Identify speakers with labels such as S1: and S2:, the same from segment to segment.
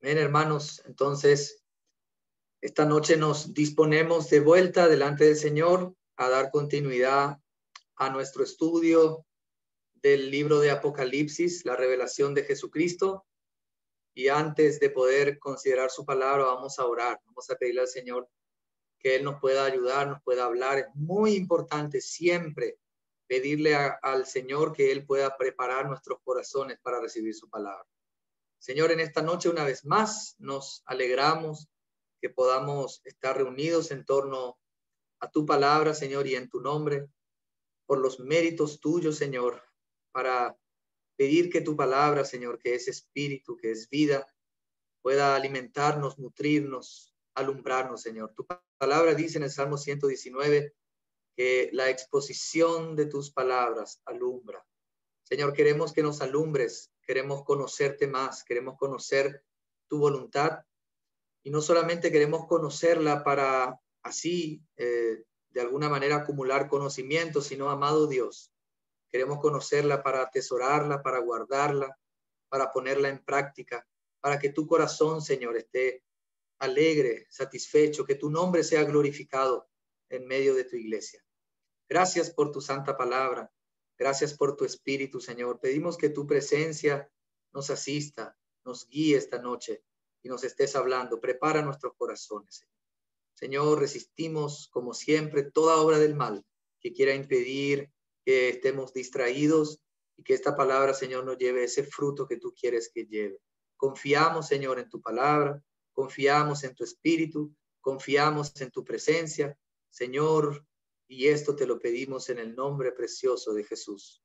S1: Bien, hermanos, entonces esta noche nos disponemos de vuelta delante del Señor a dar continuidad a nuestro estudio del libro de Apocalipsis, la revelación de Jesucristo. Y antes de poder considerar su palabra, vamos a orar, vamos a pedirle al Señor que Él nos pueda ayudar, nos pueda hablar. Es muy importante siempre pedirle al Señor que Él pueda preparar nuestros corazones para recibir su palabra. Señor, en esta noche una vez más nos alegramos que podamos estar reunidos en torno a tu palabra, Señor, y en tu nombre, por los méritos tuyos, Señor, para pedir que tu palabra, Señor, que es espíritu, que es vida, pueda alimentarnos, nutrirnos, alumbrarnos, Señor. Tu palabra dice en el Salmo 119 que la exposición de tus palabras alumbra. Señor, queremos que nos alumbres, queremos conocerte más, queremos conocer tu voluntad y no solamente queremos conocerla para así, de alguna manera, acumular conocimiento, sino, amado Dios, queremos conocerla para atesorarla, para guardarla, para ponerla en práctica, para que tu corazón, Señor, esté alegre, satisfecho, que tu nombre sea glorificado en medio de tu iglesia. Gracias por tu santa palabra. Gracias por tu espíritu, Señor. Pedimos que tu presencia nos asista, nos guíe esta noche y nos estés hablando. Prepara nuestros corazones, Señor. Señor, resistimos como siempre toda obra del mal que quiera impedir que estemos distraídos y que esta palabra, Señor, nos lleve ese fruto que tú quieres que lleve. Confiamos, Señor, en tu palabra, confiamos en tu espíritu, confiamos en tu presencia, Señor, y esto te lo pedimos en el nombre precioso de Jesús.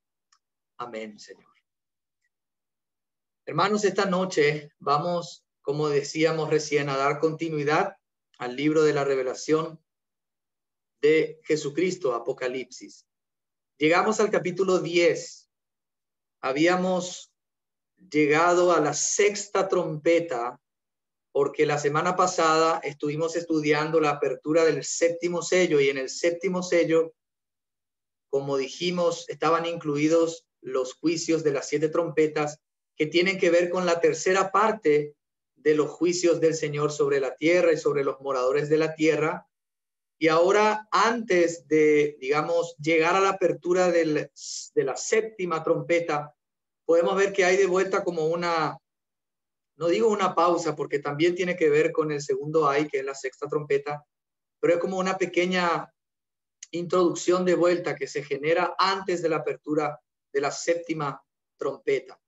S1: Amén, Señor. Hermanos, esta noche vamos, como decíamos recién, a dar continuidad al libro de la revelación de Jesucristo, Apocalipsis. Llegamos al capítulo 10. Habíamos llegado a la sexta trompeta porque la semana pasada estuvimos estudiando la apertura del séptimo sello y en el séptimo sello, como dijimos, estaban incluidos los juicios de las 7 trompetas que tienen que ver con la tercera parte de los juicios del Señor sobre la tierra y sobre los moradores de la tierra. Y ahora, antes de, digamos, llegar a la apertura de la séptima trompeta, podemos ver que hay de vuelta como una, no digo una pausa, porque también tiene que ver con el segundo ay, que es la sexta trompeta, pero es como una pequeña introducción de vuelta que se genera antes de la apertura de la séptima trompeta.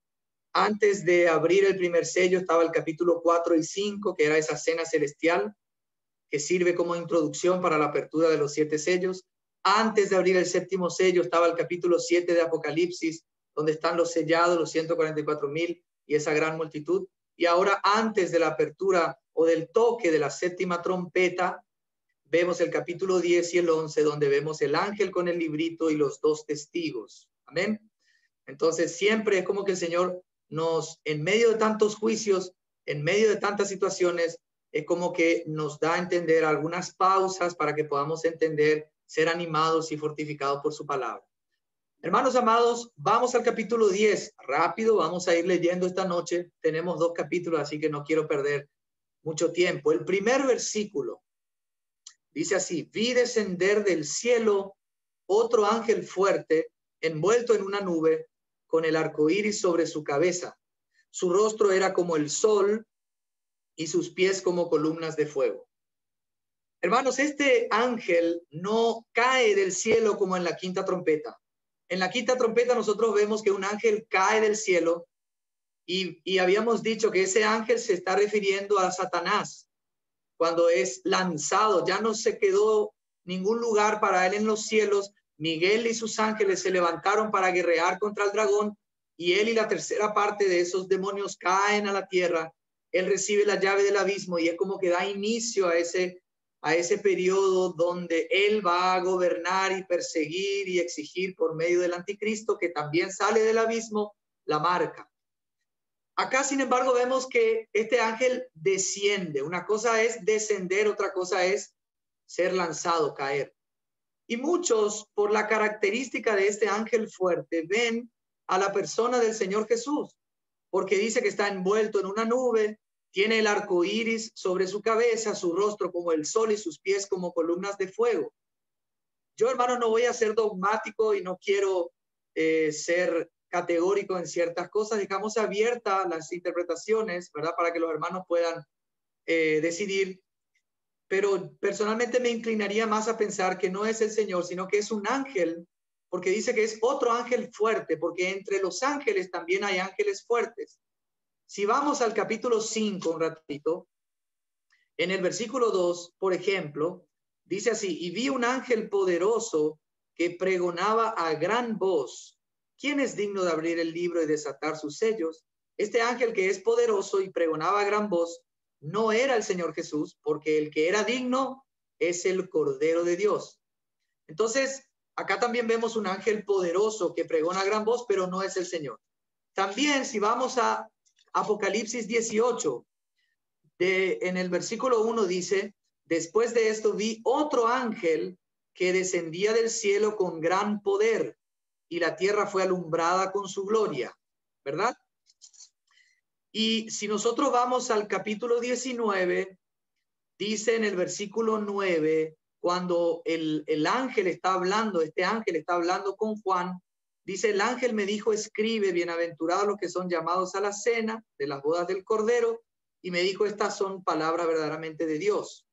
S1: Antes de abrir el primer sello estaba el capítulo 4 y 5, que era esa cena celestial, que sirve como introducción para la apertura de los 7 sellos. Antes de abrir el séptimo sello estaba el capítulo 7 de Apocalipsis, donde están los sellados, los 144,000 y esa gran multitud. Y ahora, antes de la apertura o del toque de la séptima trompeta, vemos el capítulo 10 y el 11, donde vemos el ángel con el librito y los 2 testigos. Amén. Entonces, siempre es como que el Señor nos, en medio de tantos juicios, en medio de tantas situaciones, es como que nos da a entender algunas pausas para que podamos entender, ser animados y fortificados por su palabra. Hermanos amados, vamos al capítulo 10. Rápido, vamos a ir leyendo esta noche. Tenemos 2 capítulos, así que no quiero perder mucho tiempo. El primer versículo dice así: vi descender del cielo otro ángel fuerte, envuelto en una nube, con el arco iris sobre su cabeza. Su rostro era como el sol y sus pies como columnas de fuego. Hermanos, este ángel no cae del cielo como en la quinta trompeta. En la quinta trompeta nosotros vemos que un ángel cae del cielo y habíamos dicho que ese ángel se está refiriendo a Satanás cuando es lanzado. Ya no se quedó ningún lugar para él en los cielos. Miguel y sus ángeles se levantaron para guerrear contra el dragón y él y la tercera parte de esos demonios caen a la tierra. Él recibe la llave del abismo y es como que da inicio a ese periodo donde él va a gobernar y perseguir y exigir por medio del anticristo, que también sale del abismo, la marca. Acá, sin embargo, vemos que este ángel desciende. Una cosa es descender, otra cosa es ser lanzado, caer. Y muchos, por la característica de este ángel fuerte, ven a la persona del Señor Jesús, porque dice que está envuelto en una nube, Tiene el arco iris sobre su cabeza, su rostro como el sol y sus pies como columnas de fuego. Yo, hermano, no voy a ser dogmático y no quiero ser categórico en ciertas cosas. Dejamos abiertas las interpretaciones, ¿verdad? Para que los hermanos puedan decidir. Pero personalmente me inclinaría más a pensar que no es el Señor, sino que es un ángel, porque dice que es otro ángel fuerte, porque entre los ángeles también hay ángeles fuertes. Si vamos al capítulo 5 un ratito, en el versículo 2, por ejemplo, dice así: y vi un ángel poderoso que pregonaba a gran voz: ¿quién es digno de abrir el libro y desatar sus sellos? Este ángel que es poderoso y pregonaba a gran voz no era el Señor Jesús, porque el que era digno es el Cordero de Dios. Entonces, acá también vemos un ángel poderoso que pregona a gran voz, pero no es el Señor. También, si vamos a Apocalipsis 18, en el versículo 1 dice: después de esto vi otro ángel que descendía del cielo con gran poder, y la tierra fue alumbrada con su gloria, ¿verdad? Y si nosotros vamos al capítulo 19, dice en el versículo 9, cuando el ángel está hablando, este ángel está hablando con Juan, dice: el ángel me dijo, escribe, bienaventurados los que son llamados a la cena de las bodas del Cordero, y me dijo, estas son palabras verdaderamente de Dios.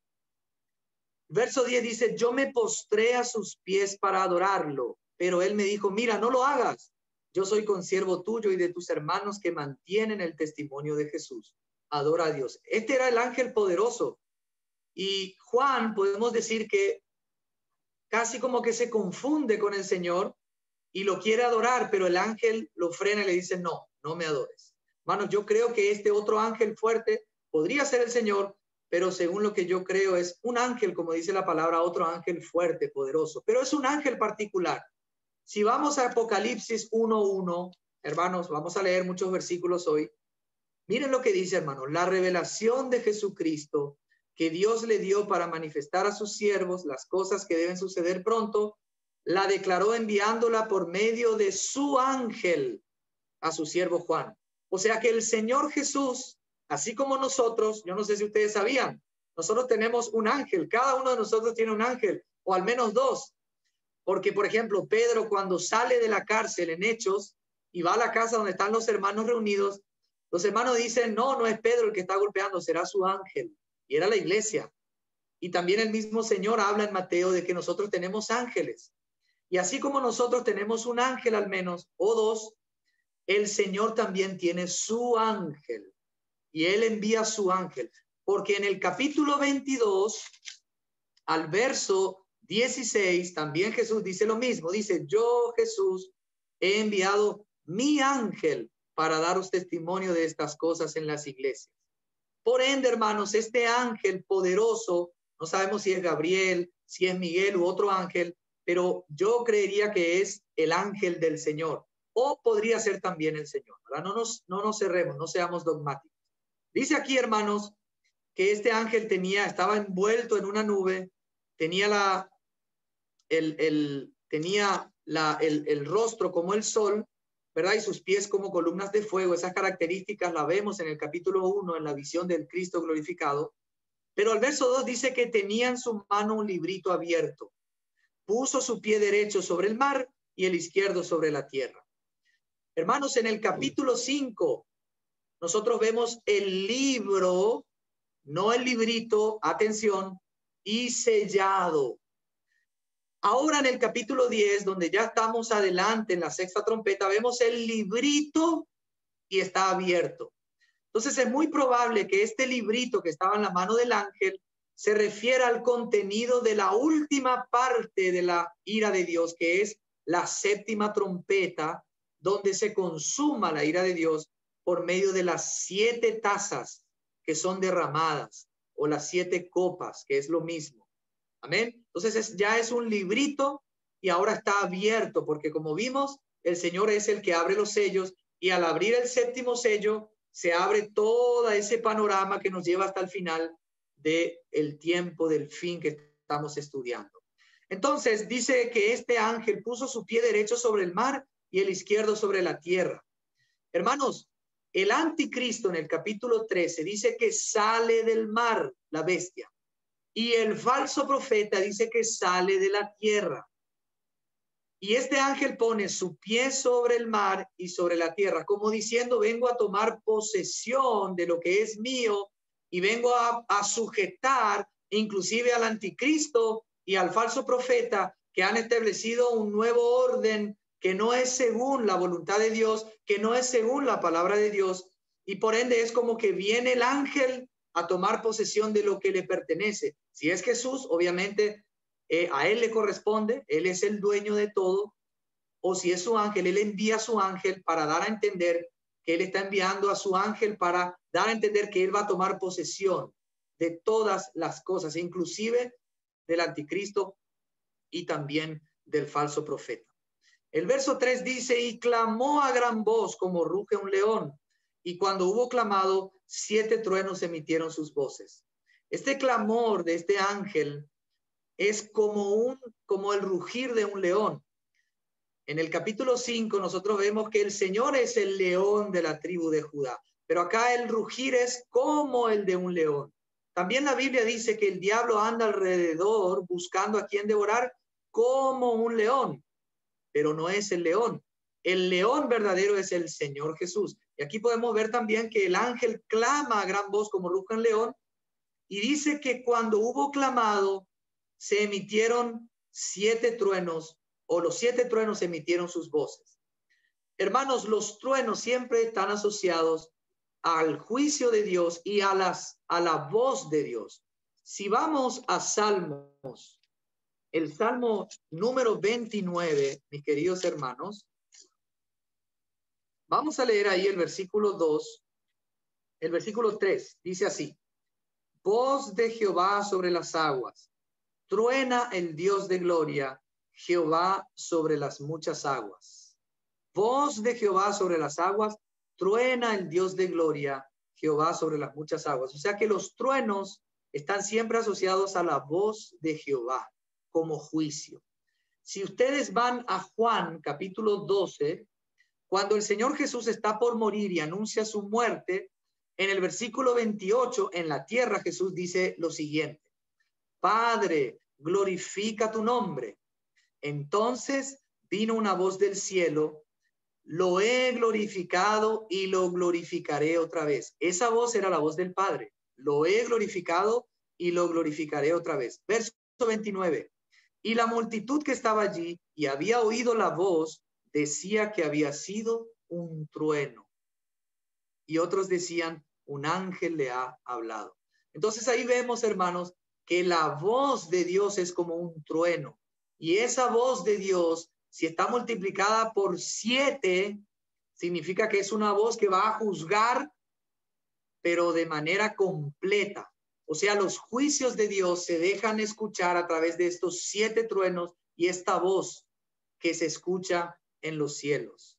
S1: Verso 10 dice: yo me postré a sus pies para adorarlo, pero él me dijo, mira, no lo hagas. Yo soy consiervo tuyo y de tus hermanos que mantienen el testimonio de Jesús. Adora a Dios. Este era el ángel poderoso. Y Juan, podemos decir que casi como que se confunde con el Señor y lo quiere adorar, pero el ángel lo frena y le dice: no, no me adores. Hermanos, yo creo que este otro ángel fuerte podría ser el Señor, pero según lo que yo creo es un ángel, como dice la palabra, otro ángel fuerte, poderoso, pero es un ángel particular. Si vamos a Apocalipsis 1:1, hermanos, vamos a leer muchos versículos hoy. Miren lo que dice, hermanos: la revelación de Jesucristo que Dios le dio para manifestar a sus siervos las cosas que deben suceder pronto, la declaró enviándola por medio de su ángel a su siervo Juan. O sea que el Señor Jesús, así como nosotros, yo no sé si ustedes sabían, nosotros tenemos un ángel, cada uno de nosotros tiene un ángel, o al menos dos. Porque, por ejemplo, Pedro, cuando sale de la cárcel en Hechos y va a la casa donde están los hermanos reunidos, los hermanos dicen: no, no es Pedro el que está golpeando, será su ángel. Y era la iglesia. Y también el mismo Señor habla en Mateo de que nosotros tenemos ángeles. Y así como nosotros tenemos un ángel al menos, o dos, el Señor también tiene su ángel. Y Él envía su ángel. Porque en el capítulo 22, al verso 16, también Jesús dice lo mismo. Dice: yo, Jesús, he enviado mi ángel para daros testimonio de estas cosas en las iglesias. Por ende, hermanos, este ángel poderoso, no sabemos si es Gabriel, si es Miguel u otro ángel, pero yo creería que es el ángel del Señor, o podría ser también el Señor, ¿verdad? No nos cerremos, no seamos dogmáticos. Dice aquí, hermanos, que este ángel estaba envuelto en una nube, tenía el rostro como el sol, ¿verdad? Y sus pies como columnas de fuego. Esas características las vemos en el capítulo 1, en la visión del Cristo glorificado. Pero el verso 2 dice que tenía en su mano un librito abierto. Puso su pie derecho sobre el mar y el izquierdo sobre la tierra. Hermanos, en el capítulo 5, nosotros vemos el libro, no el librito, atención, y sellado. Ahora en el capítulo 10, donde ya estamos adelante en la sexta trompeta, vemos el librito y está abierto. Entonces es muy probable que este librito que estaba en la mano del ángel se refiera al contenido de la última parte de la ira de Dios, que es la séptima trompeta, donde se consuma la ira de Dios por medio de las 7 tazas que son derramadas, o las 7 copas, que es lo mismo. Amén. Entonces ya es un librito y ahora está abierto, porque como vimos, el Señor es el que abre los sellos, y al abrir el séptimo sello se abre todo ese panorama que nos lleva hasta el final del tiempo del fin que estamos estudiando. Entonces dice que este ángel puso su pie derecho sobre el mar y el izquierdo sobre la tierra. Hermanos, El anticristo en el capítulo 13 dice que sale del mar, la bestia. Y el falso profeta dice que sale de la tierra. Y este ángel pone su pie sobre el mar y sobre la tierra, como diciendo, vengo a tomar posesión de lo que es mío y vengo a sujetar inclusive al anticristo y al falso profeta, que han establecido un nuevo orden que no es según la voluntad de Dios, que no es según la palabra de Dios. Y por ende es como que viene el ángel a tomar posesión de lo que le pertenece. Si es Jesús, obviamente a él le corresponde, él es el dueño de todo. O si es su ángel, él envía a su ángel para dar a entender que él está enviando a su ángel para dar a entender que él va a tomar posesión de todas las cosas, inclusive del anticristo y también del falso profeta. El verso 3 dice, y clamó a gran voz como ruge un león, y cuando hubo clamado, 7 truenos emitieron sus voces. Este clamor de este ángel es como el rugir de un león. En el capítulo 5 nosotros vemos que el Señor es el león de la tribu de Judá, pero acá el rugir es como el de un león. También la Biblia dice que el diablo anda alrededor buscando a quien devorar como un león, pero no es el león. El león verdadero es el Señor Jesús. Y aquí podemos ver también que el ángel clama a gran voz como ruge un león, y dice que cuando hubo clamado, se emitieron 7 truenos, o los 7 truenos emitieron sus voces. Hermanos, los truenos siempre están asociados al juicio de Dios y a la voz de Dios. Si vamos a Salmos, el Salmo número 29, mis queridos hermanos, vamos a leer ahí el versículo 2, el versículo 3, dice así: voz de Jehová sobre las aguas, truena el Dios de gloria, Jehová sobre las muchas aguas. Voz de Jehová sobre las aguas, truena el Dios de gloria, Jehová sobre las muchas aguas. O sea que los truenos están siempre asociados a la voz de Jehová como juicio. Si ustedes van a Juan capítulo 12, cuando el Señor Jesús está por morir y anuncia su muerte, en el versículo 28, en la tierra, Jesús dice lo siguiente: Padre, glorifica tu nombre. Entonces vino una voz del cielo: lo he glorificado y lo glorificaré otra vez. Esa voz era la voz del Padre. Lo he glorificado y lo glorificaré otra vez. Verso 29. Y la multitud que estaba allí y había oído la voz decía que había sido un trueno. Y otros decían, un ángel le ha hablado. Entonces ahí vemos, hermanos, que la voz de Dios es como un trueno. Y esa voz de Dios, si está multiplicada por 7, significa que es una voz que va a juzgar, pero de manera completa. O sea, los juicios de Dios se dejan escuchar a través de estos 7 truenos y esta voz que se escucha en los cielos.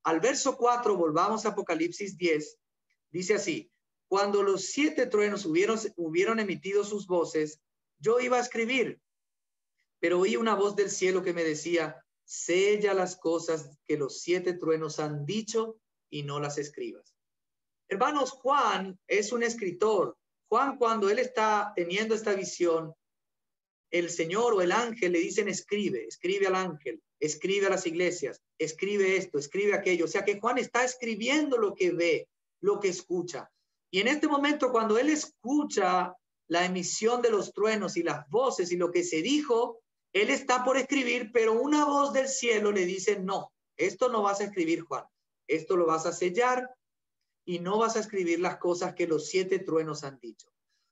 S1: Al verso 4, volvamos a Apocalipsis 10, dice así: cuando los 7 truenos hubieron emitido sus voces, yo iba a escribir, pero oí una voz del cielo que me decía: sella las cosas que los 7 truenos han dicho y no las escribas. Hermanos, Juan es un escritor. Juan, cuando él está teniendo esta visión, el Señor o el ángel le dicen: escribe al ángel, escribe a las iglesias, escribe esto, escribe aquello. O sea que Juan está escribiendo lo que ve, lo que escucha. Y en este momento, cuando él escucha la emisión de los truenos y las voces y lo que se dijo, él está por escribir, pero una voz del cielo le dice: no, esto no vas a escribir, Juan, esto lo vas a sellar y no vas a escribir las cosas que los 7 truenos han dicho.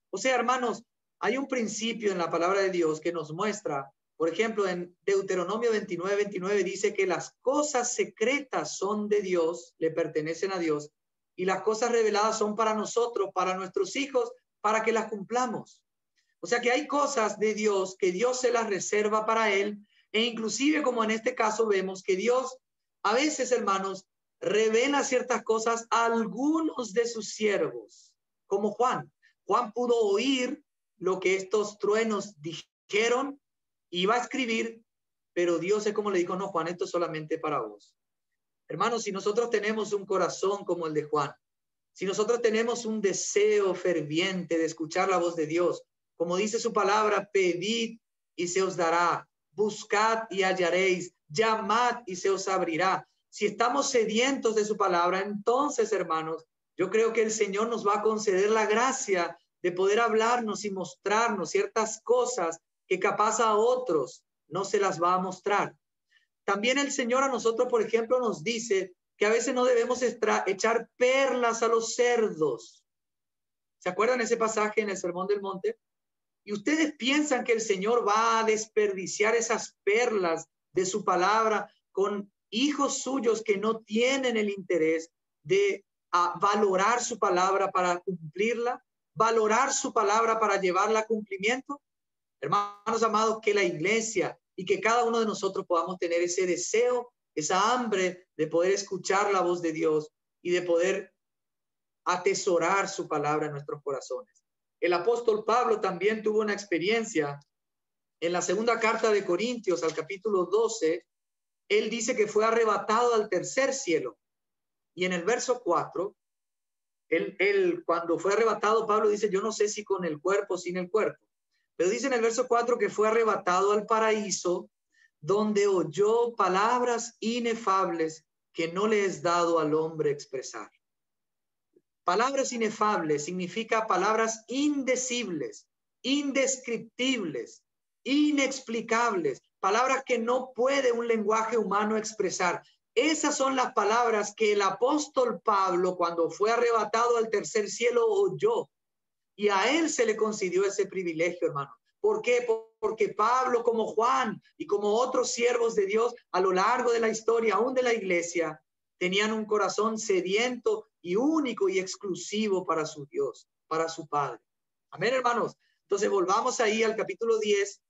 S1: O sea, hermanos, hay un principio en la palabra de Dios que nos muestra, por ejemplo, en Deuteronomio 29 dice que las cosas secretas son de Dios, le pertenecen a Dios, y las cosas reveladas son para nosotros, para nuestros hijos, para que las cumplamos. O sea que hay cosas de Dios que Dios se las reserva para él, e inclusive, como en este caso vemos, que Dios a veces, hermanos, revela ciertas cosas a algunos de sus siervos, como Juan. Juan pudo oír lo que estos truenos dijeron, iba a escribir, pero Dios es como le dijo: no, Juan, esto es solamente para vos. Hermanos, si nosotros tenemos un corazón como el de Juan, si nosotros tenemos un deseo ferviente de escuchar la voz de Dios, como dice su palabra, pedid y se os dará, buscad y hallaréis, llamad y se os abrirá. Si estamos sedientos de su palabra, entonces, hermanos, yo creo que el Señor nos va a conceder la gracia de poder hablarnos y mostrarnos ciertas cosas que capaz a otros no se las va a mostrar. También el Señor a nosotros, por ejemplo, nos dice que a veces no debemos echar perlas a los cerdos. ¿Se acuerdan ese pasaje en el Sermón del Monte? Y ustedes piensan que el Señor va a desperdiciar esas perlas de su palabra con hijos suyos que no tienen el interés de valorar su palabra para cumplirla, valorar su palabra para llevarla a cumplimiento. Hermanos amados, que la iglesia y que cada uno de nosotros podamos tener ese deseo, esa hambre de poder escuchar la voz de Dios y de poder atesorar su palabra en nuestros corazones. El apóstol Pablo también tuvo una experiencia en la segunda carta de Corintios, al capítulo 12. Él dice que fue arrebatado al tercer cielo. Y en el verso 4, él cuando fue arrebatado, Pablo dice, yo no sé si con el cuerpo o sin el cuerpo. Pero dice en el verso 4 que fue arrebatado al paraíso, donde oyó palabras inefables que no le es dado al hombre expresar. Palabras inefables significa palabras indecibles, indescriptibles, inexplicables, palabras que no puede un lenguaje humano expresar. Esas son las palabras que el apóstol Pablo, cuando fue arrebatado al tercer cielo, oyó. Y a él se le concedió ese privilegio, hermano. ¿Por qué? Porque Pablo, como Juan y como otros siervos de Dios a lo largo de la historia, aún de la iglesia, tenían un corazón sediento y único y exclusivo para su Dios, para su Padre. Amén, hermanos. Entonces volvamos ahí al capítulo 10,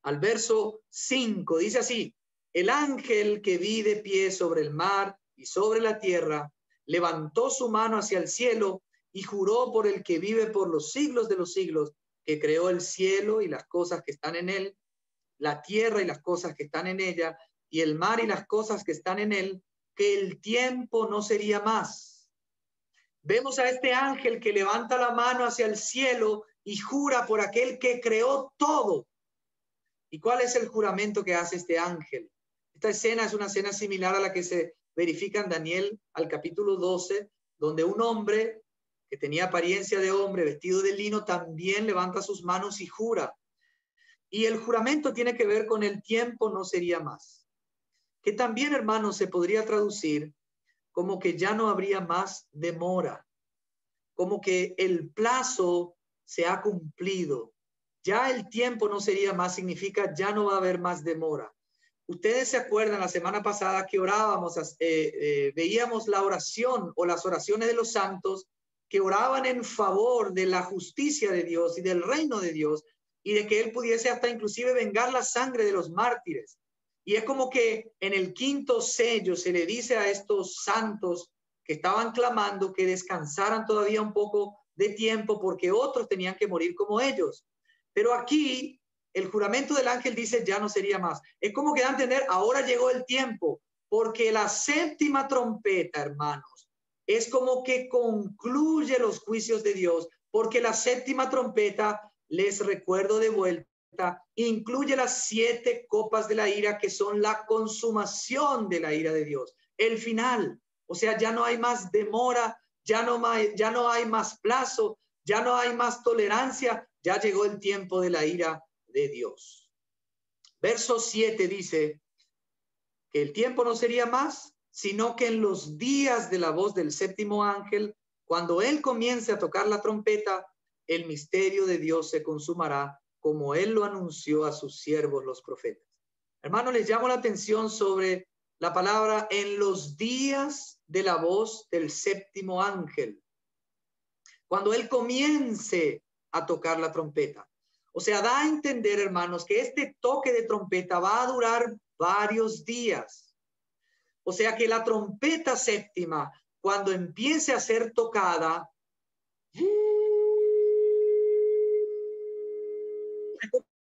S1: al verso 5. Dice así: el ángel que vi de pie sobre el mar y sobre la tierra levantó su mano hacia el cielo y juró por el que vive por los siglos de los siglos, que creó el cielo y las cosas que están en él, la tierra y las cosas que están en ella, y el mar y las cosas que están en él, que el tiempo no sería más. Vemos a este ángel que levanta la mano hacia el cielo y jura por aquel que creó todo. ¿Y cuál es el juramento que hace este ángel? Esta escena es una escena similar a la que se verifica en Daniel al capítulo 12, donde un hombre que tenía apariencia de hombre, vestido de lino, también levanta sus manos y jura. Y el juramento tiene que ver con el tiempo no sería más. Que también, hermanos, se podría traducir como que ya no habría más demora, como que el plazo se ha cumplido. Ya el tiempo no sería más, significa ya no va a haber más demora. Ustedes se acuerdan la semana pasada que orábamos, veíamos la oración o las oraciones de los santos que oraban en favor de la justicia de Dios y del reino de Dios y de que Él pudiese hasta inclusive vengar la sangre de los mártires. Y es como que en el quinto sello se le dice a estos santos que estaban clamando que descansaran todavía un poco de tiempo porque otros tenían que morir como ellos. Pero aquí el juramento del ángel dice ya no sería más. Es como que da a entender, ahora llegó el tiempo, porque la séptima trompeta, hermanos, es como que concluye los juicios de Dios, porque la séptima trompeta, les recuerdo de vuelta, incluye las 7 copas de la ira que son la consumación de la ira de Dios, el final. O sea, ya no hay más demora, ya no hay más plazo, ya no hay más tolerancia, ya llegó el tiempo de la ira de Dios. Verso 7 dice que el tiempo no sería más, sino que en los días de la voz del séptimo ángel, cuando él comience a tocar la trompeta, el misterio de Dios se consumará, como él lo anunció a sus siervos los profetas. Hermanos, les llamo la atención sobre la palabra en los días de la voz del séptimo ángel. Cuando él comience a tocar la trompeta. O sea, da a entender, hermanos, que este toque de trompeta va a durar varios días. O sea, que la trompeta séptima, cuando empiece a ser tocada,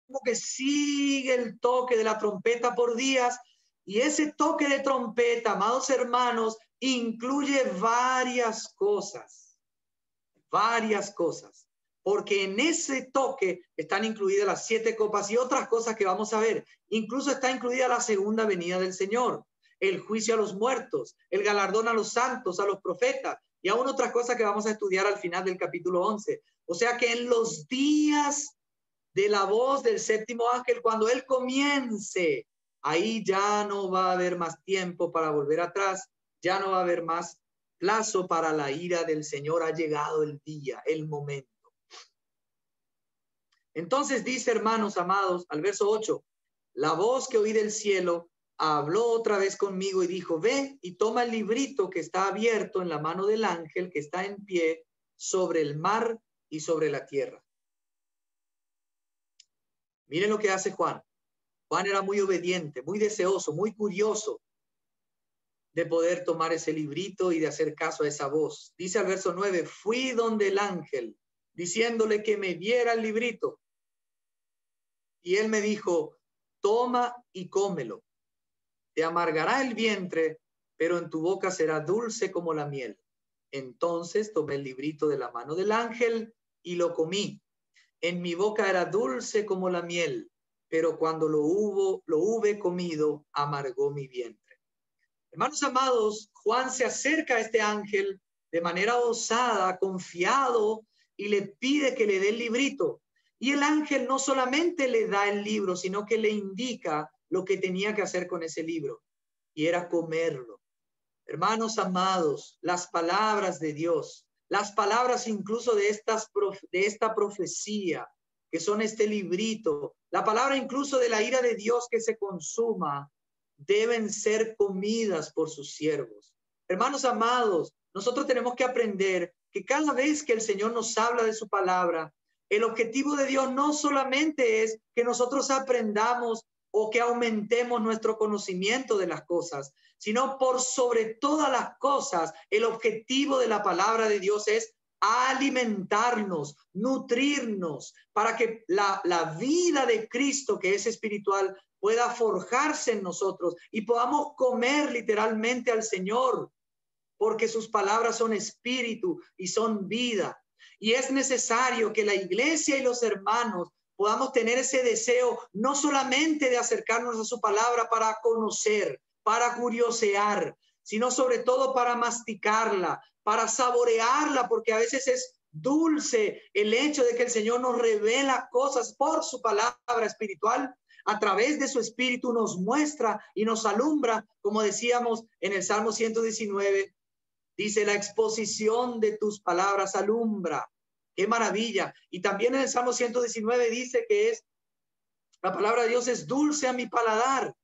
S1: como que sigue el toque de la trompeta por días, y ese toque de trompeta, amados hermanos, incluye varias cosas, porque en ese toque están incluidas las 7 copas y otras cosas que vamos a ver. Incluso está incluida la segunda venida del Señor, el juicio a los muertos, el galardón a los santos, a los profetas, y aún otras cosas que vamos a estudiar al final del capítulo 11. O sea que en los días de la voz del séptimo ángel, cuando él comience, ahí ya no va a haber más tiempo para volver atrás, ya no va a haber más plazo para la ira del Señor. Ha llegado el día, el momento. Entonces dice, hermanos amados, al verso 8, la voz que oí del cielo habló otra vez conmigo y dijo, ve y toma el librito que está abierto en la mano del ángel que está en pie sobre el mar y sobre la tierra. Miren lo que hace Juan. Juan era muy obediente, muy deseoso, muy curioso de poder tomar ese librito y de hacer caso a esa voz. Dice al verso 9, fui donde el ángel, diciéndole que me diera el librito. Y él me dijo, toma y cómelo. Te amargará el vientre, pero en tu boca será dulce como la miel. Entonces tomé el librito de la mano del ángel y lo comí. En mi boca era dulce como la miel, pero cuando lo hube comido, amargó mi vientre. Hermanos amados, Juan se acerca a este ángel de manera osada, confiado, y le pide que le dé el librito. Y el ángel no solamente le da el libro, sino que le indica lo que tenía que hacer con ese libro, y era comerlo. Hermanos amados, las palabras de Dios, las palabras incluso de esta profecía, que son este librito, la palabra incluso de la ira de Dios que se consuma, deben ser comidas por sus siervos. Hermanos amados, nosotros tenemos que aprender que cada vez que el Señor nos habla de su palabra, el objetivo de Dios no solamente es que nosotros aprendamos o que aumentemos nuestro conocimiento de las cosas, sino por sobre todas las cosas, el objetivo de la palabra de Dios es alimentarnos, nutrirnos, para que la vida de Cristo, que es espiritual, pueda forjarse en nosotros y podamos comer literalmente al Señor, porque sus palabras son espíritu y son vida. Y es necesario que la iglesia y los hermanos podamos tener ese deseo, no solamente de acercarnos a su palabra para conocer, para curiosear, sino sobre todo para masticarla, para saborearla, porque a veces es dulce el hecho de que el Señor nos revela cosas por su palabra espiritual. A través de su espíritu nos muestra y nos alumbra, como decíamos en el Salmo 119, dice, la exposición de tus palabras alumbra. ¡Qué maravilla! Y también en el Salmo 119 dice que la palabra de Dios es dulce a mi paladar.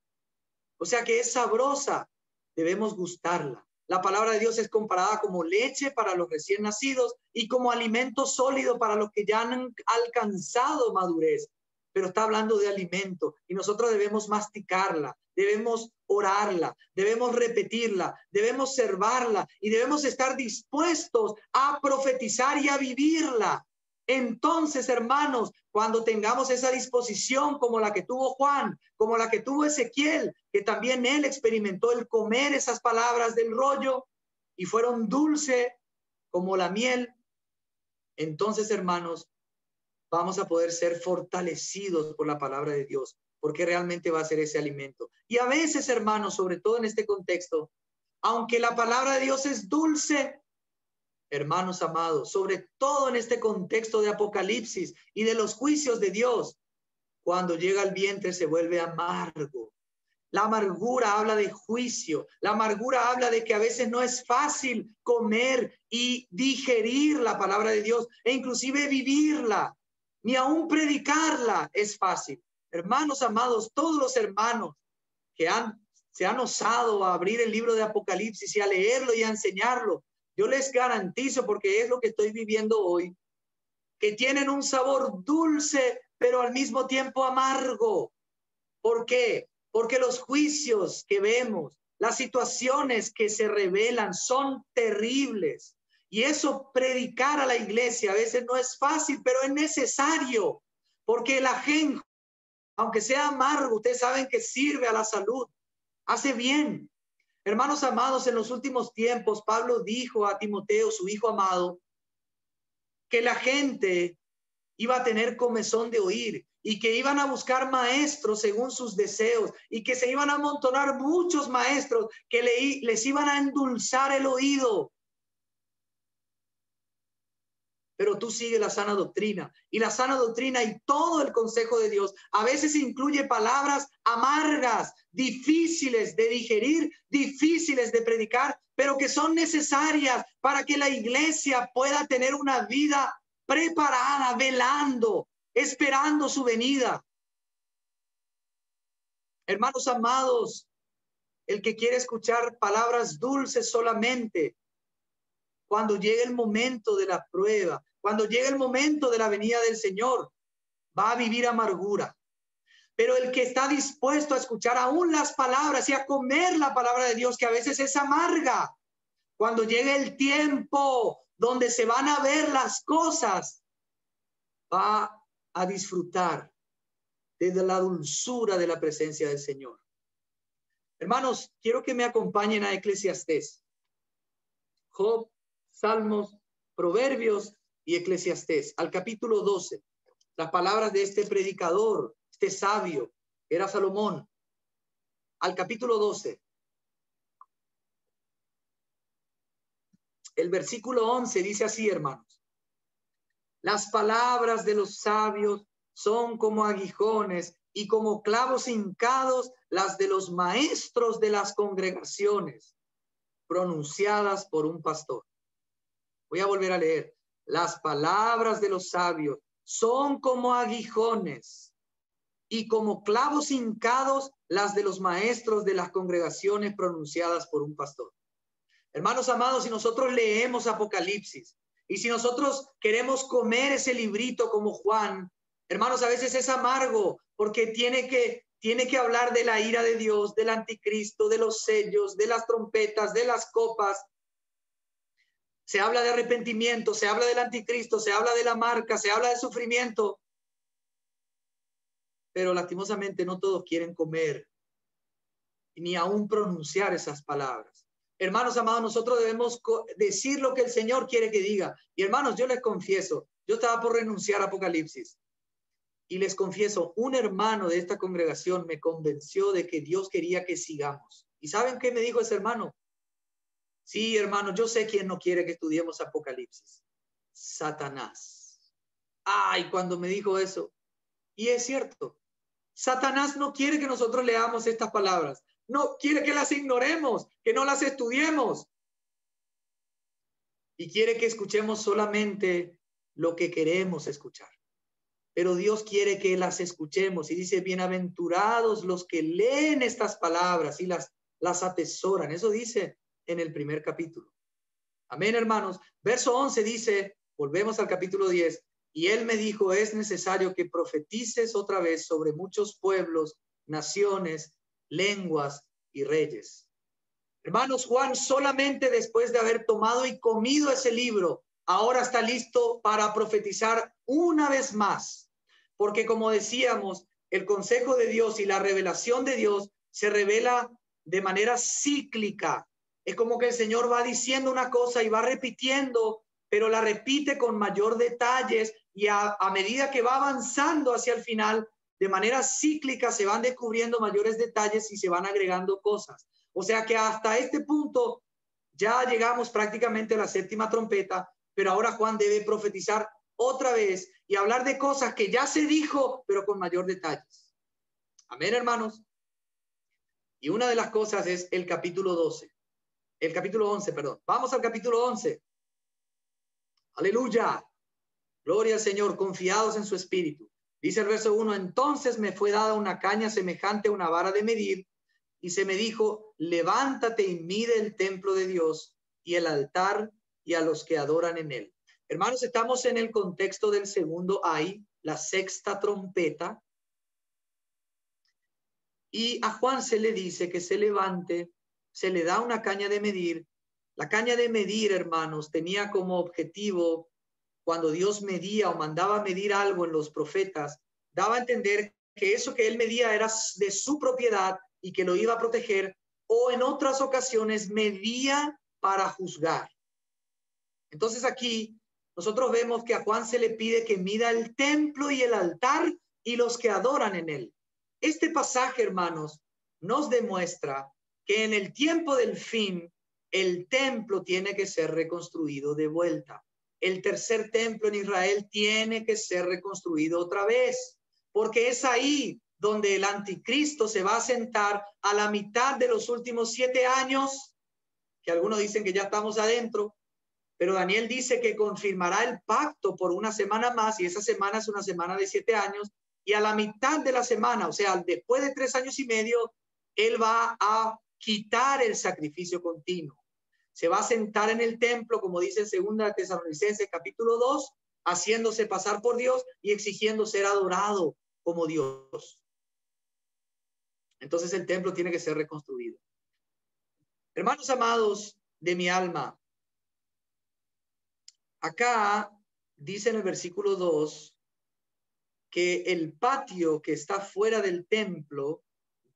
S1: O sea que es sabrosa. Debemos gustarla. La palabra de Dios es comparada como leche para los recién nacidos y como alimento sólido para los que ya han alcanzado madurez. Pero está hablando de alimento y nosotros debemos masticarla, debemos orarla, debemos repetirla, debemos servarla y debemos estar dispuestos a profetizar y a vivirla. Entonces, hermanos, cuando tengamos esa disposición como la que tuvo Juan, como la que tuvo Ezequiel, que también él experimentó el comer esas palabras del rollo y fueron dulce como la miel, entonces, hermanos, vamos a poder ser fortalecidos por la palabra de Dios, porque realmente va a ser ese alimento. Y a veces, hermanos, sobre todo en este contexto, aunque la palabra de Dios es dulce, hermanos amados, sobre todo en este contexto de Apocalipsis y de los juicios de Dios, cuando llega el vientre se vuelve amargo. La amargura habla de juicio, la amargura habla de que a veces no es fácil comer y digerir la palabra de Dios e inclusive vivirla, ni aún predicarla es fácil. Hermanos amados, todos los hermanos que se han osado a abrir el libro de Apocalipsis y a leerlo y a enseñarlo, yo les garantizo, porque es lo que estoy viviendo hoy, que tienen un sabor dulce, pero al mismo tiempo amargo. ¿Por qué? Porque los juicios que vemos, las situaciones que se revelan son terribles. Y eso, predicar a la iglesia a veces no es fácil, pero es necesario. Porque el ajenjo, aunque sea amargo, ustedes saben que sirve a la salud, hace bien. Hermanos amados, en los últimos tiempos, Pablo dijo a Timoteo, su hijo amado, que la gente iba a tener comezón de oír y que iban a buscar maestros según sus deseos y que se iban a amontonar muchos maestros que les iban a endulzar el oído. Pero tú sigue la sana doctrina, y la sana doctrina y todo el consejo de Dios a veces incluye palabras amargas, difíciles de digerir, difíciles de predicar, pero que son necesarias para que la iglesia pueda tener una vida preparada, velando, esperando su venida. Hermanos amados, el que quiere escuchar palabras dulces solamente, cuando llegue el momento de la prueba, cuando llegue el momento de la venida del Señor, va a vivir amargura. Pero el que está dispuesto a escuchar aún las palabras y a comer la palabra de Dios, que a veces es amarga, cuando llegue el tiempo donde se van a ver las cosas, va a disfrutar de la dulzura de la presencia del Señor. Hermanos, quiero que me acompañen a Eclesiastés. Job, Salmos, Proverbios y Eclesiastés, al capítulo 12. Las palabras de este predicador, este sabio, era Salomón. Al capítulo 12. El versículo 11 dice así, hermanos. Las palabras de los sabios son como aguijones y como clavos hincados las de los maestros de las congregaciones, pronunciadas por un pastor. Voy a volver a leer. Las palabras de los sabios son como aguijones y como clavos hincados las de los maestros de las congregaciones pronunciadas por un pastor. Hermanos amados, si nosotros leemos Apocalipsis y si nosotros queremos comer ese librito como Juan, hermanos, a veces es amargo porque tiene que hablar de la ira de Dios, del anticristo, de los sellos, de las trompetas, de las copas. Se habla de arrepentimiento, se habla del anticristo, se habla de la marca, se habla de sufrimiento. Pero lastimosamente no todos quieren comer ni aún pronunciar esas palabras. Hermanos amados, nosotros debemos decir lo que el Señor quiere que diga. Y hermanos, yo les confieso, yo estaba por renunciar a Apocalipsis. Y les confieso, un hermano de esta congregación me convenció de que Dios quería que sigamos. ¿Y saben qué me dijo ese hermano? Sí, hermano, yo sé quién no quiere que estudiemos Apocalipsis. Satanás. Ay, cuando me dijo eso. Y es cierto. Satanás no quiere que nosotros leamos estas palabras. No quiere que las ignoremos, que no las estudiemos. Y quiere que escuchemos solamente lo que queremos escuchar. Pero Dios quiere que las escuchemos. Y dice, bienaventurados los que leen estas palabras y las atesoran. Eso dice en el primer capítulo. Amén, hermanos. Verso 11 dice, volvemos al capítulo 10, y él me dijo, es necesario que profetices otra vez sobre muchos pueblos, naciones, lenguas y reyes. Hermanos, Juan solamente después de haber tomado y comido ese libro, ahora está listo para profetizar una vez más. Porque como decíamos, el consejo de Dios y la revelación de Dios se revela de manera cíclica. Es como que el Señor va diciendo una cosa y va repitiendo, pero la repite con mayor detalles y a medida que va avanzando hacia el final, de manera cíclica se van descubriendo mayores detalles y se van agregando cosas. O sea que hasta este punto ya llegamos prácticamente a la séptima trompeta, pero ahora Juan debe profetizar otra vez y hablar de cosas que ya se dijo, pero con mayor detalles. Amén, hermanos. Y una de las cosas es el capítulo 12. El capítulo 11, perdón. Vamos al capítulo 11. Aleluya. Gloria al Señor, confiados en su espíritu. Dice el verso 1, entonces me fue dada una caña semejante a una vara de medir, y se me dijo, levántate y mide el templo de Dios y el altar y a los que adoran en él. Hermanos, estamos en el contexto del segundo ay, la sexta trompeta, y a Juan se le dice que se levante, se le da una caña de medir. La caña de medir, hermanos, tenía como objetivo, cuando Dios medía o mandaba medir algo en los profetas, daba a entender que eso que él medía era de su propiedad y que lo iba a proteger, o en otras ocasiones medía para juzgar. Entonces aquí nosotros vemos que a Juan se le pide que mida el templo y el altar y los que adoran en él. Este pasaje, hermanos, nos demuestra que en el tiempo del fin, el templo tiene que ser reconstruido de vuelta. El tercer templo en Israel tiene que ser reconstruido otra vez, porque es ahí donde el anticristo se va a sentar a la mitad de los últimos 7 años, que algunos dicen que ya estamos adentro, pero Daniel dice que confirmará el pacto por una semana más, y esa semana es una semana de 7 años, y a la mitad de la semana, o sea, después de 3 años y medio, él va a quitar el sacrificio continuo. Se va a sentar en el templo, como dice en 2 Tesalonicenses capítulo 2, haciéndose pasar por Dios y exigiendo ser adorado como Dios. Entonces el templo tiene que ser reconstruido. Hermanos amados de mi alma, acá dice en el versículo 2 que el patio que está fuera del templo,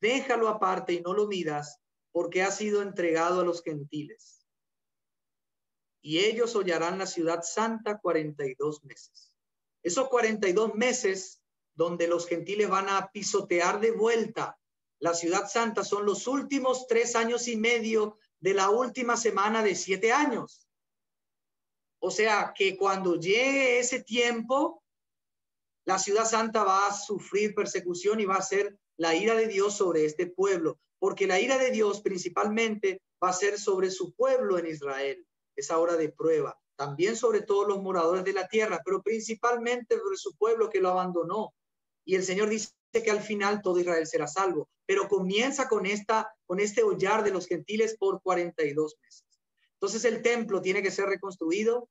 S1: déjalo aparte y no lo midas, porque ha sido entregado a los gentiles. Y ellos hollarán la ciudad santa 42 meses. Esos 42 meses donde los gentiles van a pisotear de vuelta la ciudad santa son los últimos 3 años y medio de la última semana de 7 años. O sea que cuando llegue ese tiempo, la ciudad santa va a sufrir persecución y va a ser la ira de Dios sobre este pueblo, porque la ira de Dios principalmente va a ser sobre su pueblo en Israel, esa hora de prueba, también sobre todos los moradores de la tierra, pero principalmente sobre su pueblo que lo abandonó. Y el Señor dice que al final todo Israel será salvo, pero comienza con este hollar de los gentiles por 42 meses. Entonces el templo tiene que ser reconstruido,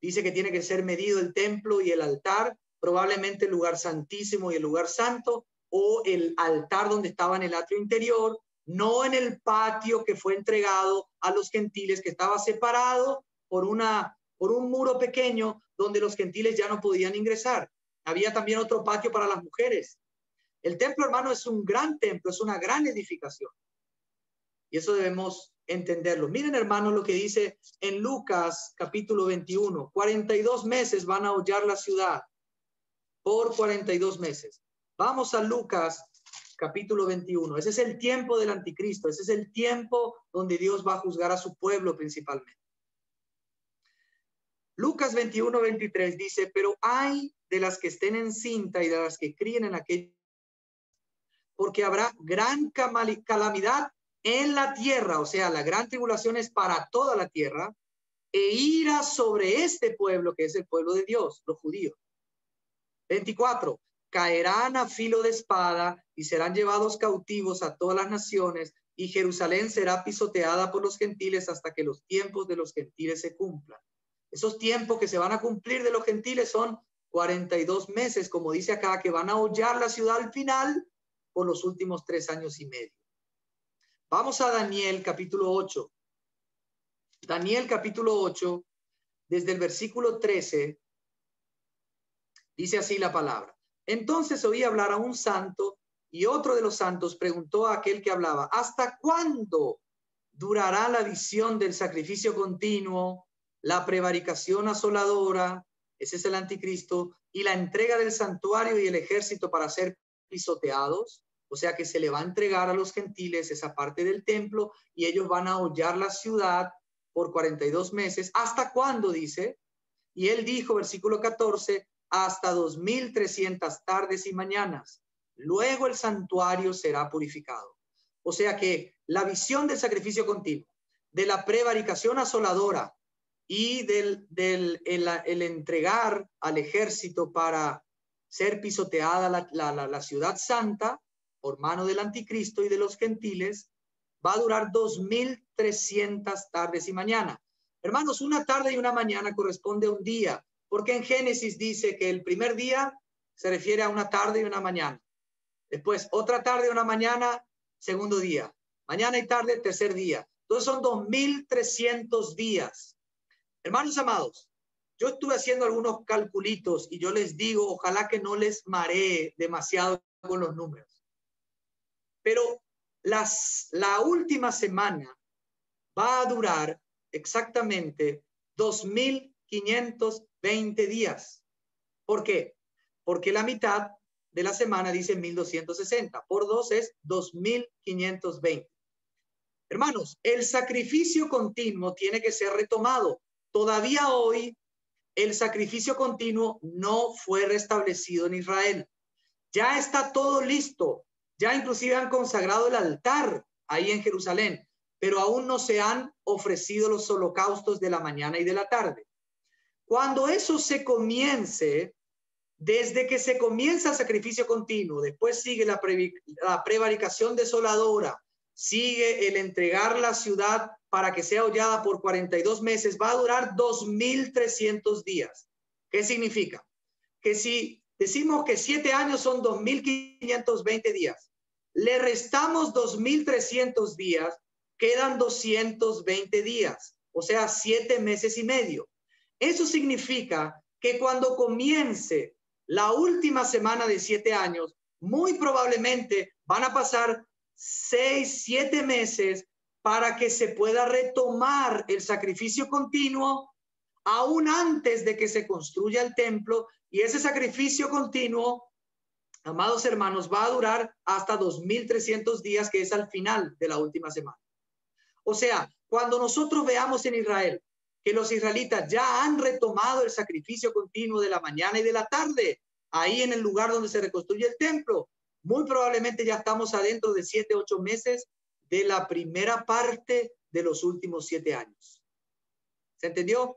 S1: dice que tiene que ser medido el templo y el altar, probablemente el lugar santísimo y el lugar santo, o el altar donde estaba en el atrio interior, no en el patio que fue entregado a los gentiles, que estaba separado por un muro pequeño donde los gentiles ya no podían ingresar. Había también otro patio para las mujeres. El templo, hermano, es un gran templo, es una gran edificación. Y eso debemos entenderlo. Miren, hermanos, lo que dice en Lucas capítulo 21. 42 meses van a hollar la ciudad. Por 42 meses. Vamos a Lucas capítulo 21. Ese es el tiempo del anticristo. Ese es el tiempo donde Dios va a juzgar a su pueblo principalmente. Lucas 21, 23 dice, pero hay de las que estén encinta y de las que críen en aquel, porque habrá gran calamidad en la tierra, o sea, la gran tribulación es para toda la tierra, e ira sobre este pueblo, que es el pueblo de Dios, los judíos. 24, caerán a filo de espada y serán llevados cautivos a todas las naciones, y Jerusalén será pisoteada por los gentiles hasta que los tiempos de los gentiles se cumplan. Esos tiempos que se van a cumplir de los gentiles son 42 meses, como dice acá, que van a hollar la ciudad al final por los últimos 3 años y medio. Vamos a Daniel capítulo 8. Daniel capítulo 8, desde el versículo 13, dice así la palabra. Entonces oí hablar a un santo, y otro de los santos preguntó a aquel que hablaba, ¿hasta cuándo durará la visión del sacrificio continuo, la prevaricación asoladora, ese es el anticristo, y la entrega del santuario y el ejército para ser pisoteados? O sea que se le va a entregar a los gentiles esa parte del templo y ellos van a hollar la ciudad por 42 meses. ¿Hasta cuándo? Dice. Y él dijo, versículo 14, hasta 2300 tardes y mañanas. Luego el santuario será purificado. O sea que la visión del sacrificio continuo, de la prevaricación asoladora y el entregar al ejército para ser pisoteada la ciudad santa por mano del anticristo y de los gentiles, va a durar 2300 tardes y mañana. Hermanos, una tarde y una mañana corresponde a un día, porque en Génesis dice que el primer día se refiere a una tarde y una mañana. Después, otra tarde y una mañana, segundo día. Mañana y tarde, tercer día. Entonces son 2300 días. Hermanos amados, yo estuve haciendo algunos calculitos y yo les digo, ojalá que no les maree demasiado con los números. Pero la última semana va a durar exactamente 2.520 días. ¿Por qué? Porque la mitad de la semana dice 1.260. Por 2 es 2.520. Hermanos, el sacrificio continuo tiene que ser retomado. Todavía hoy el sacrificio continuo no fue restablecido en Israel. Ya está todo listo. Ya inclusive han consagrado el altar ahí en Jerusalén, pero aún no se han ofrecido los holocaustos de la mañana y de la tarde. Cuando eso se comience, desde que se comienza el sacrificio continuo, después sigue la prevaricación desoladora, sigue el entregar la ciudad para que sea hollada por 42 meses, va a durar 2.300 días. ¿Qué significa? Que si decimos que 7 años son 2.520 días, le restamos 2.300 días, quedan 220 días, o sea, 7 meses y medio. Eso significa que cuando comience la última semana de 7 años, muy probablemente van a pasar 6, 7 meses para que se pueda retomar el sacrificio continuo aún antes de que se construya el templo, y ese sacrificio continuo, amados hermanos, va a durar hasta 2.300 días, que es al final de la última semana. O sea, cuando nosotros veamos en Israel que los israelitas ya han retomado el sacrificio continuo de la mañana y de la tarde, ahí en el lugar donde se reconstruye el templo, muy probablemente ya estamos adentro de 7, 8 meses de la primera parte de los últimos 7 años. ¿Se entendió?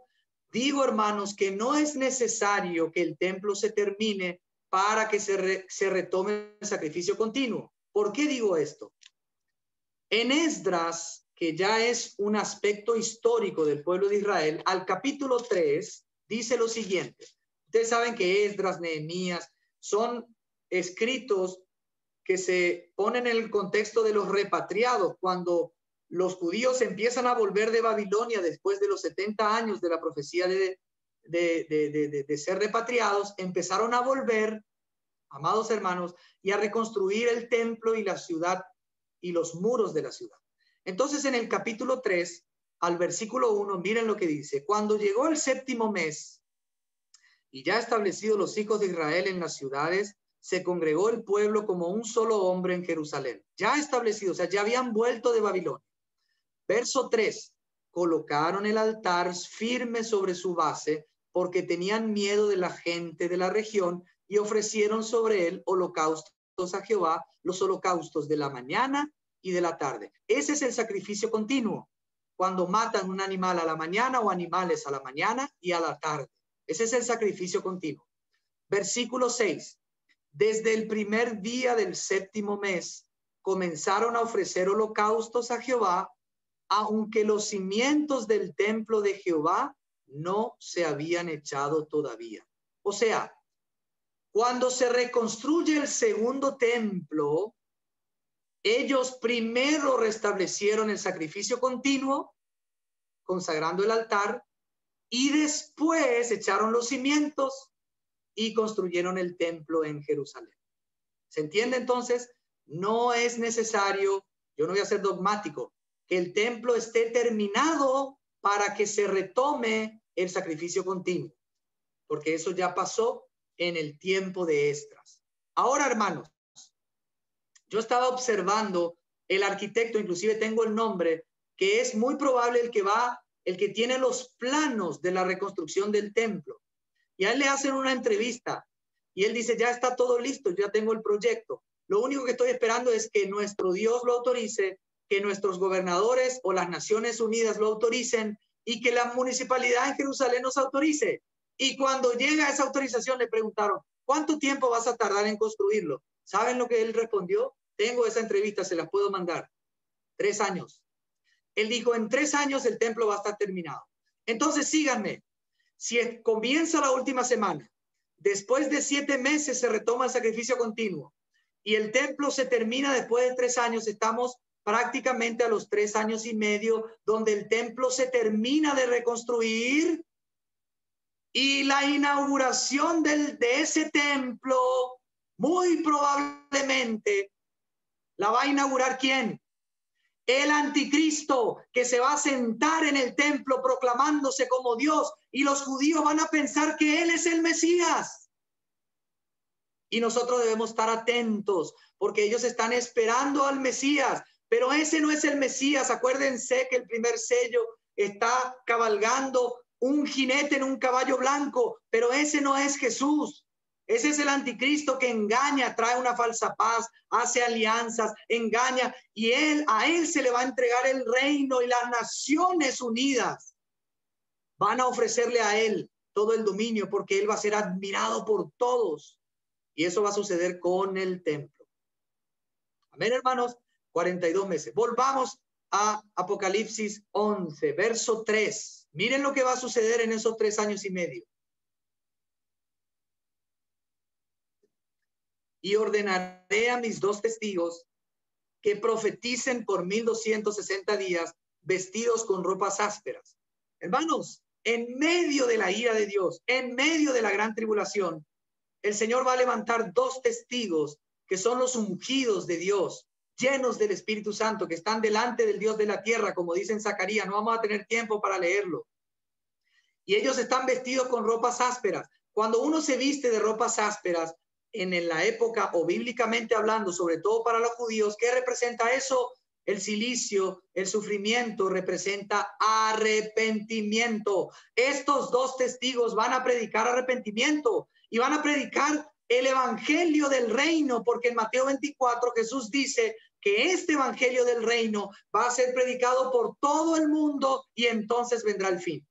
S1: Digo, hermanos, que no es necesario que el templo se termine para que se retome el sacrificio continuo. ¿Por qué digo esto? En Esdras, que ya es un aspecto histórico del pueblo de Israel, al capítulo 3 dice lo siguiente. Ustedes saben que Esdras, Nehemías son escritos que se ponen en el contexto de los repatriados, cuando los judíos empiezan a volver de Babilonia después de los 70 años de la profecía de ser repatriados, empezaron a volver, amados hermanos, y a reconstruir el templo y la ciudad y los muros de la ciudad. Entonces, en el capítulo 3, al versículo 1, miren lo que dice. Cuando llegó el 7º mes y ya establecidos los hijos de Israel en las ciudades, se congregó el pueblo como un solo hombre en Jerusalén. Ya establecido, o sea, ya habían vuelto de Babilonia. Verso 3, colocaron el altar firme sobre su base porque tenían miedo de la gente de la región y ofrecieron sobre él holocaustos a Jehová, los holocaustos de la mañana y de la tarde. Ese es el sacrificio continuo, cuando matan un animal a la mañana o animales a la mañana y a la tarde. Ese es el sacrificio continuo. Versículo 6. Desde el primer día del 7º mes comenzaron a ofrecer holocaustos a Jehová, aunque los cimientos del templo de Jehová no se habían echado todavía. O sea, cuando se reconstruye el segundo templo, ellos primero restablecieron el sacrificio continuo, consagrando el altar, y después echaron los cimientos y construyeron el templo en Jerusalén. ¿Se entiende entonces? No es necesario, yo no voy a ser dogmático, que el templo esté terminado para que se retome el sacrificio continuo, porque eso ya pasó en el tiempo de Esdras. Ahora, hermanos, yo estaba observando el arquitecto, inclusive tengo el nombre, que es muy probable el que tiene los planos de la reconstrucción del templo. Y a él le hacen una entrevista y él dice, ya está todo listo, ya tengo el proyecto. Lo único que estoy esperando es que nuestro Dios lo autorice, que nuestros gobernadores o las Naciones Unidas lo autoricen y que la municipalidad en Jerusalén nos autorice. Y cuando llega esa autorización le preguntaron, ¿cuánto tiempo vas a tardar en construirlo? ¿Saben lo que él respondió? Tengo esa entrevista, se la puedo mandar. 3 años. Él dijo, en 3 años el templo va a estar terminado. Entonces síganme. Si comienza la última semana, después de 7 meses se retoma el sacrificio continuo y el templo se termina después de 3 años, estamos prácticamente a los 3 años y medio, donde el templo se termina de reconstruir y la inauguración de ese templo muy probablemente ¿La va a inaugurar quién? El anticristo, que se va a sentar en el templo proclamándose como Dios, y los judíos van a pensar que él es el Mesías. Y nosotros debemos estar atentos porque ellos están esperando al Mesías, pero ese no es el Mesías. Acuérdense que el primer sello está cabalgando un jinete en un caballo blanco, pero ese no es Jesús. Ese es el anticristo que engaña, trae una falsa paz, hace alianzas, engaña, y a él se le va a entregar el reino, y las Naciones Unidas van a ofrecerle a él todo el dominio, porque él va a ser admirado por todos. Y eso va a suceder con el templo. Amén, hermanos. 42 meses. Volvamos a Apocalipsis 11, verso 3. Miren lo que va a suceder en esos 3 años y medio. Y ordenaré a mis 2 testigos que profeticen por 1260 días, vestidos con ropas ásperas. Hermanos, en medio de la ira de Dios, en medio de la gran tribulación, el Señor va a levantar 2 testigos que son los ungidos de Dios, llenos del Espíritu Santo, que están delante del Dios de la tierra, como dice en Zacarías. No vamos a tener tiempo para leerlo. Y ellos están vestidos con ropas ásperas. Cuando uno se viste de ropas ásperas, en la época, o bíblicamente hablando, sobre todo para los judíos, ¿qué representa eso? El cilicio, el sufrimiento, representa arrepentimiento. Estos 2 testigos van a predicar arrepentimiento y van a predicar el evangelio del reino, porque en Mateo 24 Jesús dice que este evangelio del reino va a ser predicado por todo el mundo y entonces vendrá el fin.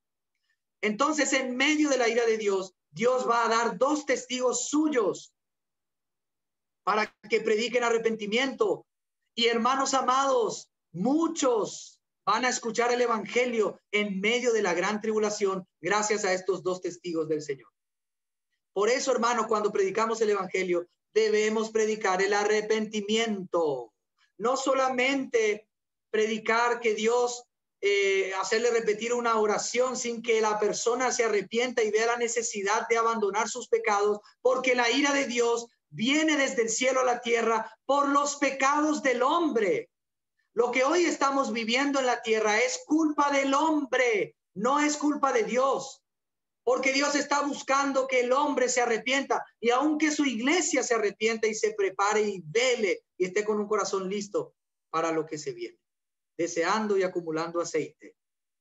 S1: Entonces, en medio de la ira de Dios, Dios va a dar 2 testigos suyos para que prediquen arrepentimiento. Y hermanos amados, muchos van a escuchar el evangelio en medio de la gran tribulación gracias a estos 2 testigos del Señor. Por eso, hermanos, cuando predicamos el evangelio, debemos predicar el arrepentimiento. No solamente predicar que Dios, hacerle repetir una oración sin que la persona se arrepienta y vea la necesidad de abandonar sus pecados, porque la ira de Dios viene desde el cielo a la tierra por los pecados del hombre. Lo que hoy estamos viviendo en la tierra es culpa del hombre, no es culpa de Dios. Porque Dios está buscando que el hombre se arrepienta, y aunque su iglesia se arrepienta y se prepare y vele y esté con un corazón listo para lo que se viene, deseando y acumulando aceite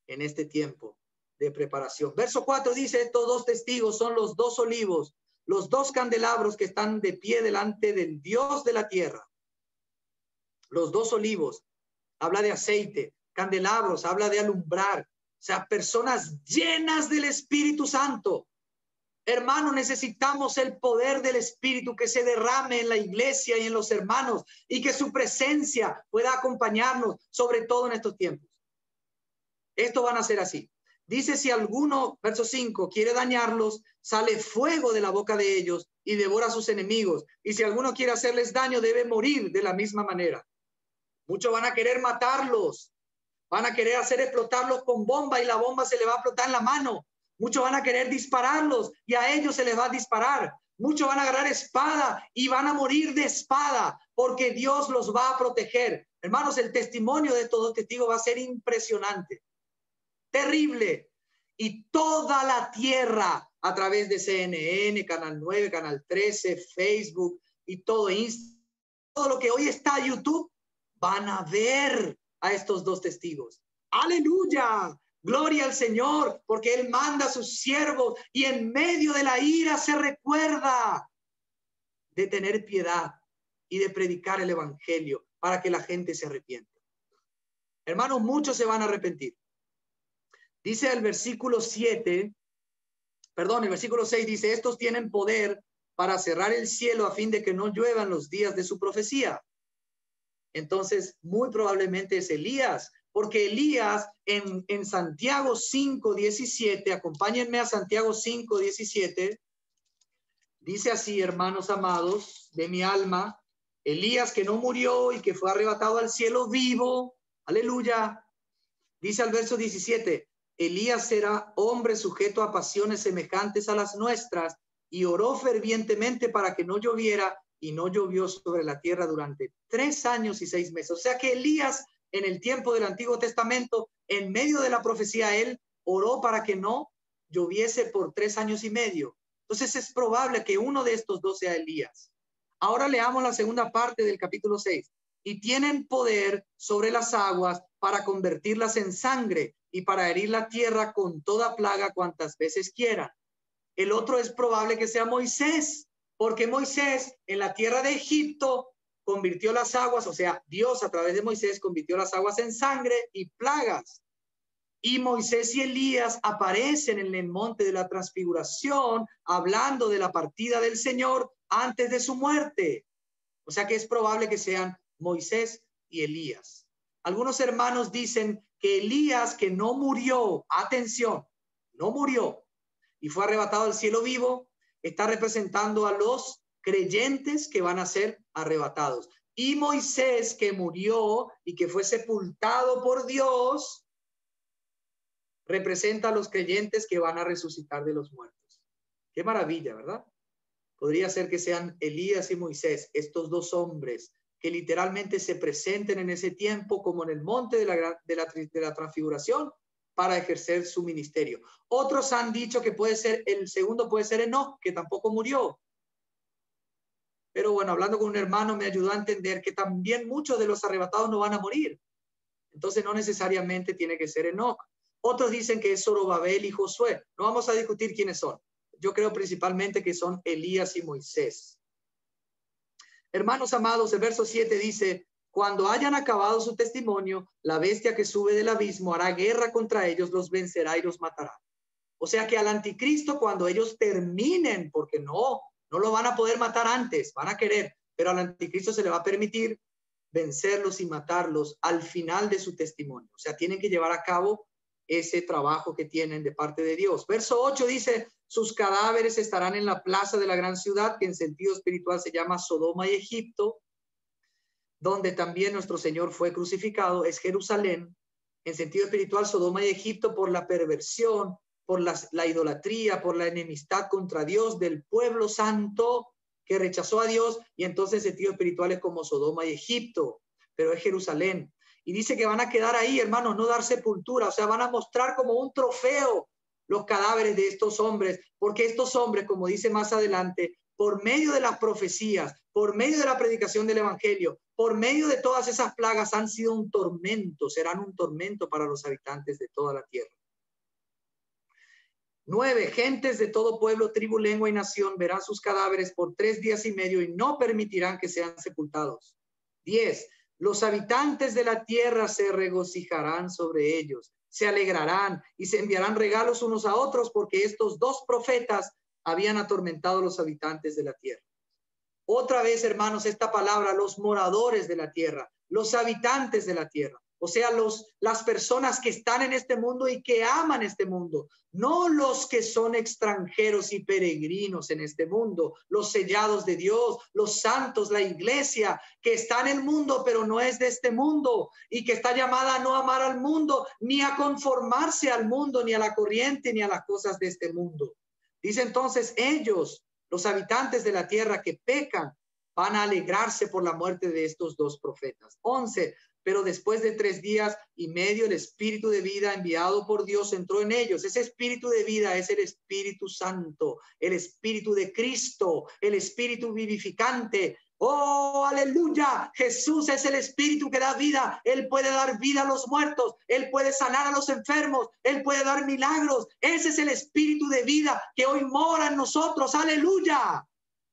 S1: en este tiempo de preparación. Verso 4 dice, estos 2 testigos son los 2 olivos, los 2 candelabros que están de pie delante del Dios de la tierra. Los 2 olivos, habla de aceite, candelabros, habla de alumbrar. O sea, personas llenas del Espíritu Santo. Hermano, necesitamos el poder del Espíritu que se derrame en la iglesia y en los hermanos, y que su presencia pueda acompañarnos, sobre todo en estos tiempos. Esto van a ser así. Dice, si alguno, verso 5, quiere dañarlos, sale fuego de la boca de ellos y devora a sus enemigos. Y si alguno quiere hacerles daño, debe morir de la misma manera. Muchos van a querer matarlos. Van a querer hacer explotarlos con bomba, y la bomba se le va a explotar en la mano. Muchos van a querer dispararlos y a ellos se les va a disparar. Muchos van a agarrar espada y van a morir de espada, porque Dios los va a proteger. Hermanos, el testimonio de estos 2 testigos va a ser impresionante, terrible. Y toda la tierra, a través de CNN, Canal 9, Canal 13, Facebook y todo Instagram, todo lo que hoy está YouTube, van a ver a estos 2 testigos. ¡Aleluya! Gloria al Señor, porque Él manda a sus siervos y en medio de la ira se recuerda de tener piedad y de predicar el evangelio para que la gente se arrepienta. Hermanos, muchos se van a arrepentir. Dice el versículo 7, perdón, el versículo 6 dice, estos tienen poder para cerrar el cielo a fin de que no lluevan los días de su profecía. Entonces, muy probablemente es Elías, porque Elías en Santiago 5:17, acompáñenme a Santiago 5:17, dice así, hermanos amados de mi alma, Elías que no murió y que fue arrebatado al cielo vivo, aleluya, dice al verso 17, Elías era hombre sujeto a pasiones semejantes a las nuestras y oró fervientemente para que no lloviera y no llovió sobre la tierra durante 3 años y 6 meses. O sea que Elías, en el tiempo del Antiguo Testamento, en medio de la profecía, él oró para que no lloviese por 3 años y medio. Entonces es probable que uno de estos dos sea Elías. Ahora leamos la segunda parte del capítulo 6. Y tienen poder sobre las aguas para convertirlas en sangre y para herir la tierra con toda plaga cuantas veces quieran. El otro es probable que sea Moisés, porque Moisés en la tierra de Egipto convirtió las aguas, o sea, Dios a través de Moisés convirtió las aguas en sangre y plagas. Y Moisés y Elías aparecen en el monte de la transfiguración hablando de la partida del Señor antes de su muerte. O sea que es probable que sean Moisés y Elías. Algunos hermanos dicen que Elías, que no murió, atención, no murió y fue arrebatado al cielo vivo, está representando a los creyentes que van a ser arrebatados. Y Moisés, que murió y que fue sepultado por Dios, representa a los creyentes que van a resucitar de los muertos. Qué maravilla, ¿verdad? Podría ser que sean Elías y Moisés, estos dos hombres que literalmente se presenten en ese tiempo como en el monte de la transfiguración para ejercer su ministerio. Otros han dicho que puede ser, el segundo puede ser Enoc, que tampoco murió. Pero bueno, hablando con un hermano me ayudó a entender que también muchos de los arrebatados no van a morir. Entonces no necesariamente tiene que ser Enoc. Otros dicen que es Zorobabel y Josué. No vamos a discutir quiénes son. Yo creo principalmente que son Elías y Moisés. Hermanos amados, el verso 7 dice, cuando hayan acabado su testimonio, la bestia que sube del abismo hará guerra contra ellos, los vencerá y los matará. O sea que al anticristo, cuando ellos terminen, porque no lo van a poder matar antes, van a querer, pero al anticristo se le va a permitir vencerlos y matarlos al final de su testimonio. O sea, tienen que llevar a cabo ese trabajo que tienen de parte de Dios. Verso 8 dice, sus cadáveres estarán en la plaza de la gran ciudad, que en sentido espiritual se llama Sodoma y Egipto, donde también nuestro Señor fue crucificado, es Jerusalén. En sentido espiritual, Sodoma y Egipto por la perversión, por la idolatría, por la enemistad contra Dios del pueblo santo que rechazó a Dios, y entonces en sentido espiritual es como Sodoma y Egipto, pero es Jerusalén. Y dice que van a quedar ahí, hermanos, no dar sepultura, o sea, van a mostrar como un trofeo los cadáveres de estos hombres, porque estos hombres, como dice más adelante, por medio de las profecías, por medio de la predicación del evangelio, por medio de todas esas plagas han sido un tormento, serán un tormento para los habitantes de toda la tierra. 9, gentes de todo pueblo, tribu, lengua y nación verán sus cadáveres por 3 días y medio y no permitirán que sean sepultados. 10, los habitantes de la tierra se regocijarán sobre ellos, se alegrarán y se enviarán regalos unos a otros porque estos dos profetas habían atormentado a los habitantes de la tierra. Otra vez, hermanos, esta palabra, los moradores de la tierra, los habitantes de la tierra. O sea, las personas que están en este mundo y que aman este mundo, no los que son extranjeros y peregrinos en este mundo, los sellados de Dios, los santos, la iglesia que está en el mundo pero no es de este mundo y que está llamada a no amar al mundo, ni a conformarse al mundo, ni a la corriente, ni a las cosas de este mundo. Dice entonces ellos, los habitantes de la tierra que pecan, van a alegrarse por la muerte de estos dos profetas. 11. Pero después de 3 días y medio el espíritu de vida enviado por Dios entró en ellos. Ese espíritu de vida es el Espíritu Santo, el Espíritu de Cristo, el Espíritu vivificante. ¡Oh, aleluya! Jesús es el Espíritu que da vida. Él puede dar vida a los muertos. Él puede sanar a los enfermos. Él puede dar milagros. Ese es el Espíritu de vida que hoy mora en nosotros. ¡Aleluya!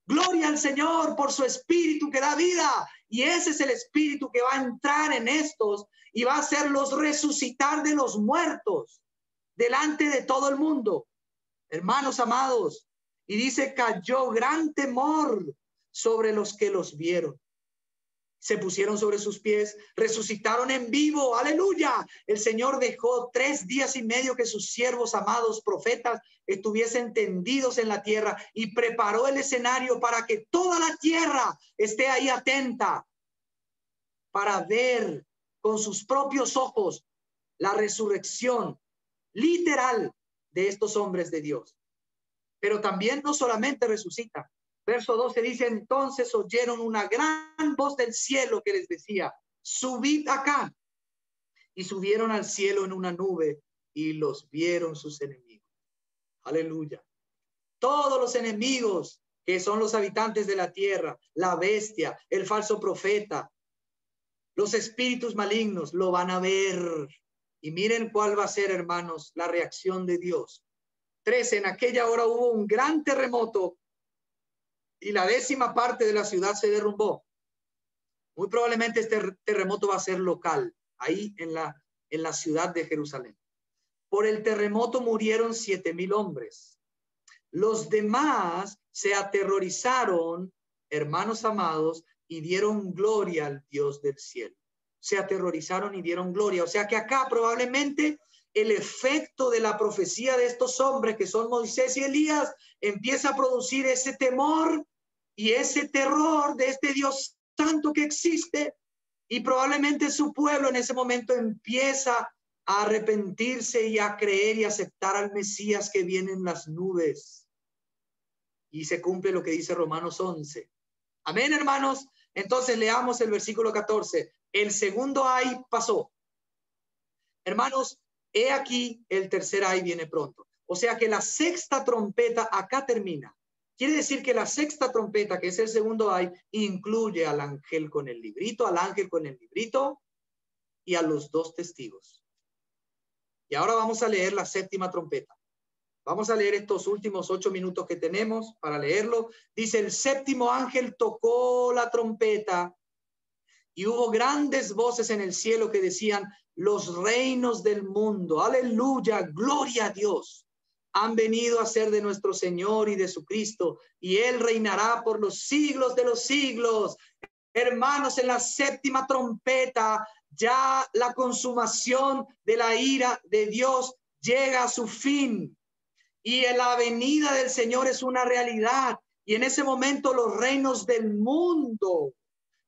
S1: Gloria al Señor por su Espíritu que da vida. Y ese es el Espíritu que va a entrar en estos y va a hacerlos resucitar de los muertos delante de todo el mundo. Hermanos amados, y dice, cayó gran temor sobre los que los vieron. Se pusieron sobre sus pies, resucitaron en vivo, aleluya. El Señor dejó 3 días y medio que sus siervos amados profetas estuviesen tendidos en la tierra y preparó el escenario para que toda la tierra esté ahí atenta para ver con sus propios ojos la resurrección literal de estos hombres de Dios. Pero también no solamente resucitan, Verso 12 dice, entonces oyeron una gran voz del cielo que les decía, subid acá. Y subieron al cielo en una nube y los vieron sus enemigos. Aleluya. Todos los enemigos que son los habitantes de la tierra, la bestia, el falso profeta, los espíritus malignos, lo van a ver. Y miren cuál va a ser, hermanos, la reacción de Dios. 13, en aquella hora hubo un gran terremoto y la 10ª parte de la ciudad se derrumbó. Muy probablemente este terremoto va a ser local, ahí en la ciudad de Jerusalén. Por el terremoto murieron 7,000 hombres. Los demás se aterrorizaron, hermanos amados, y dieron gloria al Dios del cielo. Se aterrorizaron y dieron gloria. O sea que acá probablemente el efecto de la profecía de estos hombres que son Moisés y Elías empieza a producir ese temor y ese terror de este Dios santo que existe, y probablemente su pueblo en ese momento empieza a arrepentirse y a creer y aceptar al Mesías que viene en las nubes. Y se cumple lo que dice Romanos 11. Amén, hermanos. Entonces leamos el versículo 14. El segundo ay pasó. Hermanos, he aquí el tercer ay viene pronto. O sea que la 6ª trompeta acá termina. Quiere decir que la 6ª trompeta, que es el segundo ay, incluye al ángel con el librito, y a los 2 testigos. Y ahora vamos a leer la 7ª trompeta. Vamos a leer estos últimos 8 minutos que tenemos para leerlo. Dice, el 7º ángel tocó la trompeta y hubo grandes voces en el cielo que decían, los reinos del mundo, aleluya, gloria a Dios, han venido a ser de nuestro Señor y de su Cristo, y Él reinará por los siglos de los siglos. Hermanos, en la 7ª trompeta, ya la consumación de la ira de Dios llega a su fin. Y la venida del Señor es una realidad. Y en ese momento los reinos del mundo,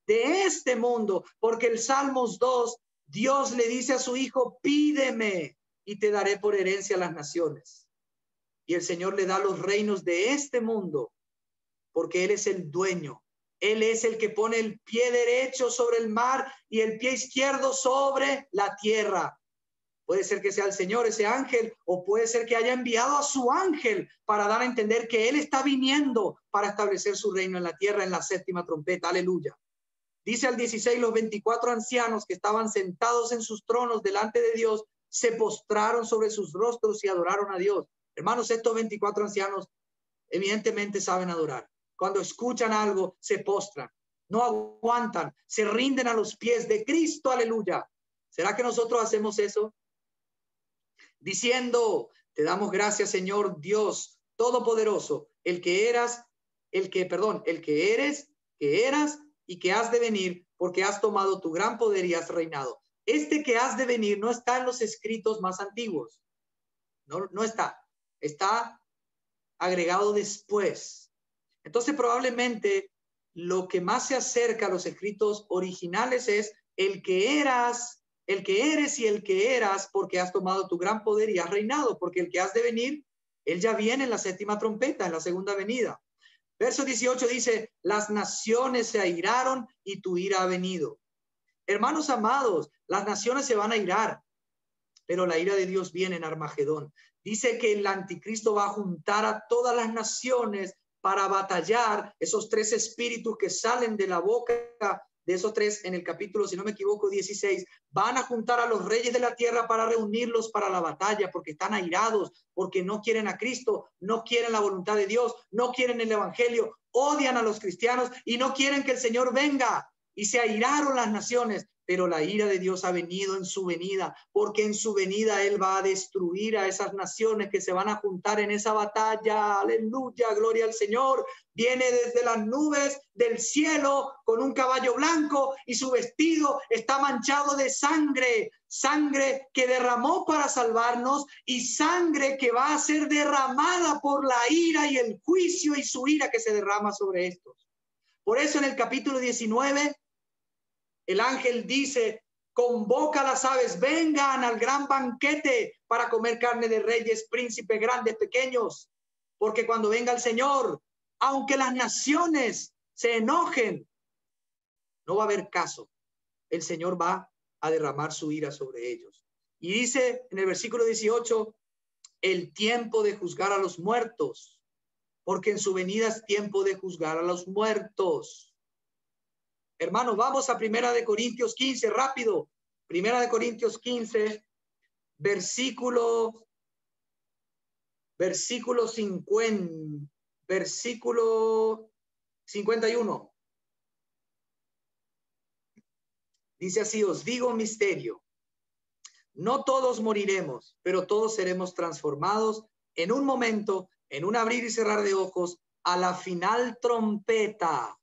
S1: de este mundo, porque el Salmos 2, Dios le dice a su hijo, pídeme y te daré por herencia a las naciones. Y el Señor le da los reinos de este mundo, porque Él es el dueño. Él es el que pone el pie derecho sobre el mar y el pie izquierdo sobre la tierra. Puede ser que sea el Señor, ese ángel, o puede ser que haya enviado a su ángel para dar a entender que Él está viniendo para establecer su reino en la tierra en la 7ª trompeta. Aleluya. Dice al 16, los 24 ancianos que estaban sentados en sus tronos delante de Dios, se postraron sobre sus rostros y adoraron a Dios. Hermanos, estos 24 ancianos evidentemente saben adorar. Cuando escuchan algo, se postran, no aguantan, se rinden a los pies de Cristo. Aleluya. ¿Será que nosotros hacemos eso? Diciendo, te damos gracias, Señor Dios Todopoderoso, el que eres, que eras y que has de venir, porque has tomado tu gran poder y has reinado. Este que has de venir no está en los escritos más antiguos. No está. Está agregado después. Entonces, probablemente lo que más se acerca a los escritos originales es el que eras, el que eres y el que eras, porque has tomado tu gran poder y has reinado, porque el que has de venir, él ya viene en la 7ª trompeta, en la segunda venida. Verso 18 dice, las naciones se airaron y tu ira ha venido. Hermanos amados, las naciones se van a irar, pero la ira de Dios viene en Armagedón. Dice que el anticristo va a juntar a todas las naciones para batallar. Esos 3 espíritus que salen de la boca de esos 3 en el capítulo, si no me equivoco, 16, van a juntar a los reyes de la tierra para reunirlos para la batalla, porque están airados, porque no quieren a Cristo, no quieren la voluntad de Dios, no quieren el evangelio, odian a los cristianos y no quieren que el Señor venga. Y se airaron las naciones, pero la ira de Dios ha venido en su venida, porque en su venida Él va a destruir a esas naciones que se van a juntar en esa batalla. Aleluya, gloria al Señor. Viene desde las nubes del cielo con un caballo blanco y su vestido está manchado de sangre, sangre que derramó para salvarnos y sangre que va a ser derramada por la ira y el juicio y su ira que se derrama sobre estos. Por eso en el capítulo 19, el ángel dice, convoca a las aves, vengan al gran banquete para comer carne de reyes, príncipes, grandes, pequeños, porque cuando venga el Señor, Aunque las naciones se enojen, no va a haber caso. El Señor va a derramar su ira sobre ellos. Y dice en el versículo 18, el tiempo de juzgar a los muertos, porque en su venida es tiempo de juzgar a los muertos. Hermanos, vamos a Primera de Corintios 15, rápido. Primera de Corintios 15, versículo 51. Dice así, os digo un misterio. No todos moriremos, pero todos seremos transformados en un momento, en un abrir y cerrar de ojos, a la final trompeta.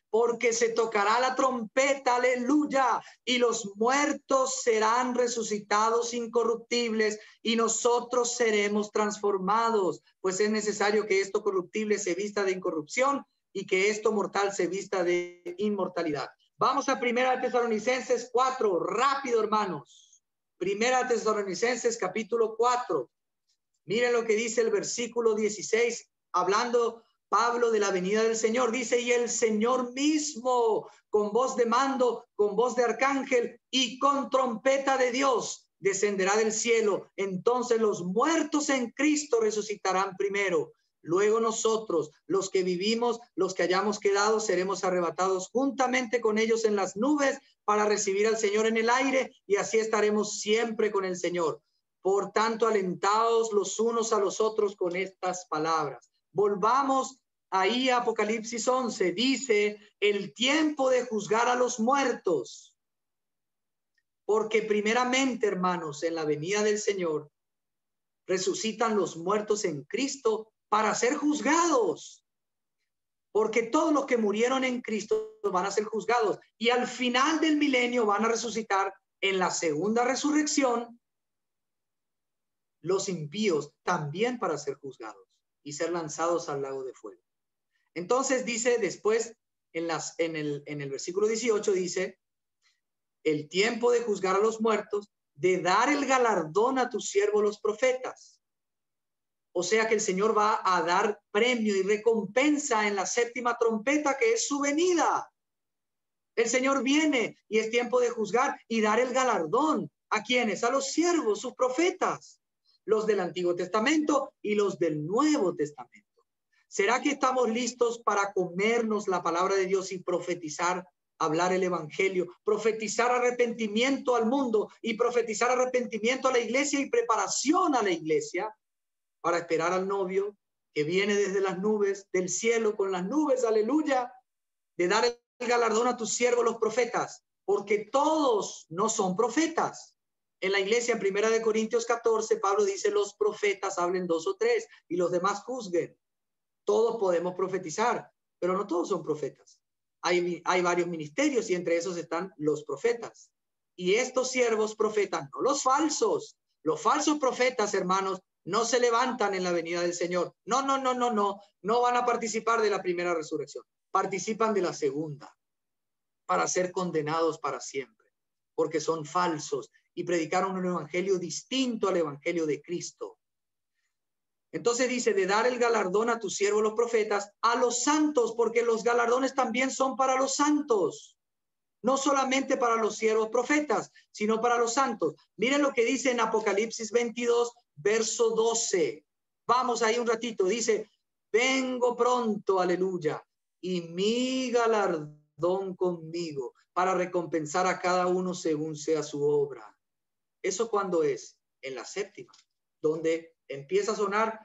S1: Porque se tocará la trompeta, aleluya, y los muertos serán resucitados incorruptibles y nosotros seremos transformados, pues es necesario que esto corruptible se vista de incorrupción y que esto mortal se vista de inmortalidad. Vamos a Primera Tesalonicenses 4, rápido, hermanos. Primera Tesalonicenses capítulo 4. Miren lo que dice el versículo 16, hablando Pablo de la venida del Señor. Dice, y el Señor mismo, con voz de mando, con voz de arcángel y con trompeta de Dios, descenderá del cielo. Entonces los muertos en Cristo resucitarán primero. Luego nosotros, los que vivimos, los que hayamos quedado, seremos arrebatados juntamente con ellos en las nubes para recibir al Señor en el aire, y así estaremos siempre con el Señor. Por tanto, alentaos los unos a los otros con estas palabras. Volvamos ahí a Apocalipsis 11. Dice, el tiempo de juzgar a los muertos. Porque primeramente, hermanos, en la venida del Señor, resucitan los muertos en Cristo para ser juzgados. Porque todos los que murieron en Cristo van a ser juzgados. Y al final del milenio van a resucitar en la segunda resurrección los impíos también para ser juzgados y ser lanzados al lago de fuego. Entonces dice después en el versículo 18 dice, el tiempo de juzgar a los muertos, de dar el galardón a tus siervos los profetas. O sea que el Señor va a dar premio y recompensa en la séptima trompeta, que es su venida. El Señor viene y es tiempo de juzgar y dar el galardón. ¿A quiénes? A los siervos, sus profetas, los del Antiguo Testamento y los del Nuevo Testamento. ¿Será que estamos listos para comernos la palabra de Dios y profetizar, hablar el evangelio, profetizar arrepentimiento al mundo y profetizar arrepentimiento a la iglesia y preparación a la iglesia para esperar al novio que viene desde las nubes, del cielo con las nubes, aleluya, de dar el galardón a tus siervos los profetas, porque todos no son profetas? En la iglesia, en Primera de Corintios 14, Pablo dice, los profetas hablen 2 o 3 y los demás juzguen. Todos podemos profetizar, pero no todos son profetas. Hay varios ministerios y entre esos están los profetas. Y estos siervos profetas, no los falsos profetas, hermanos, no se levantan en la venida del Señor. No van a participar de la primera resurrección. Participan de la segunda para ser condenados para siempre, porque son falsos y predicaron un evangelio distinto al evangelio de Cristo. Entonces dice, de dar el galardón a tus siervos los profetas, a los santos, porque los galardones también son para los santos. No solamente para los siervos profetas, sino para los santos. Miren lo que dice en Apocalipsis 22, verso 12. Vamos ahí un ratito. Dice, vengo pronto, aleluya, y mi galardón conmigo para recompensar a cada uno según sea su obra. ¿Eso cuándo es? En la séptima, donde empieza a sonar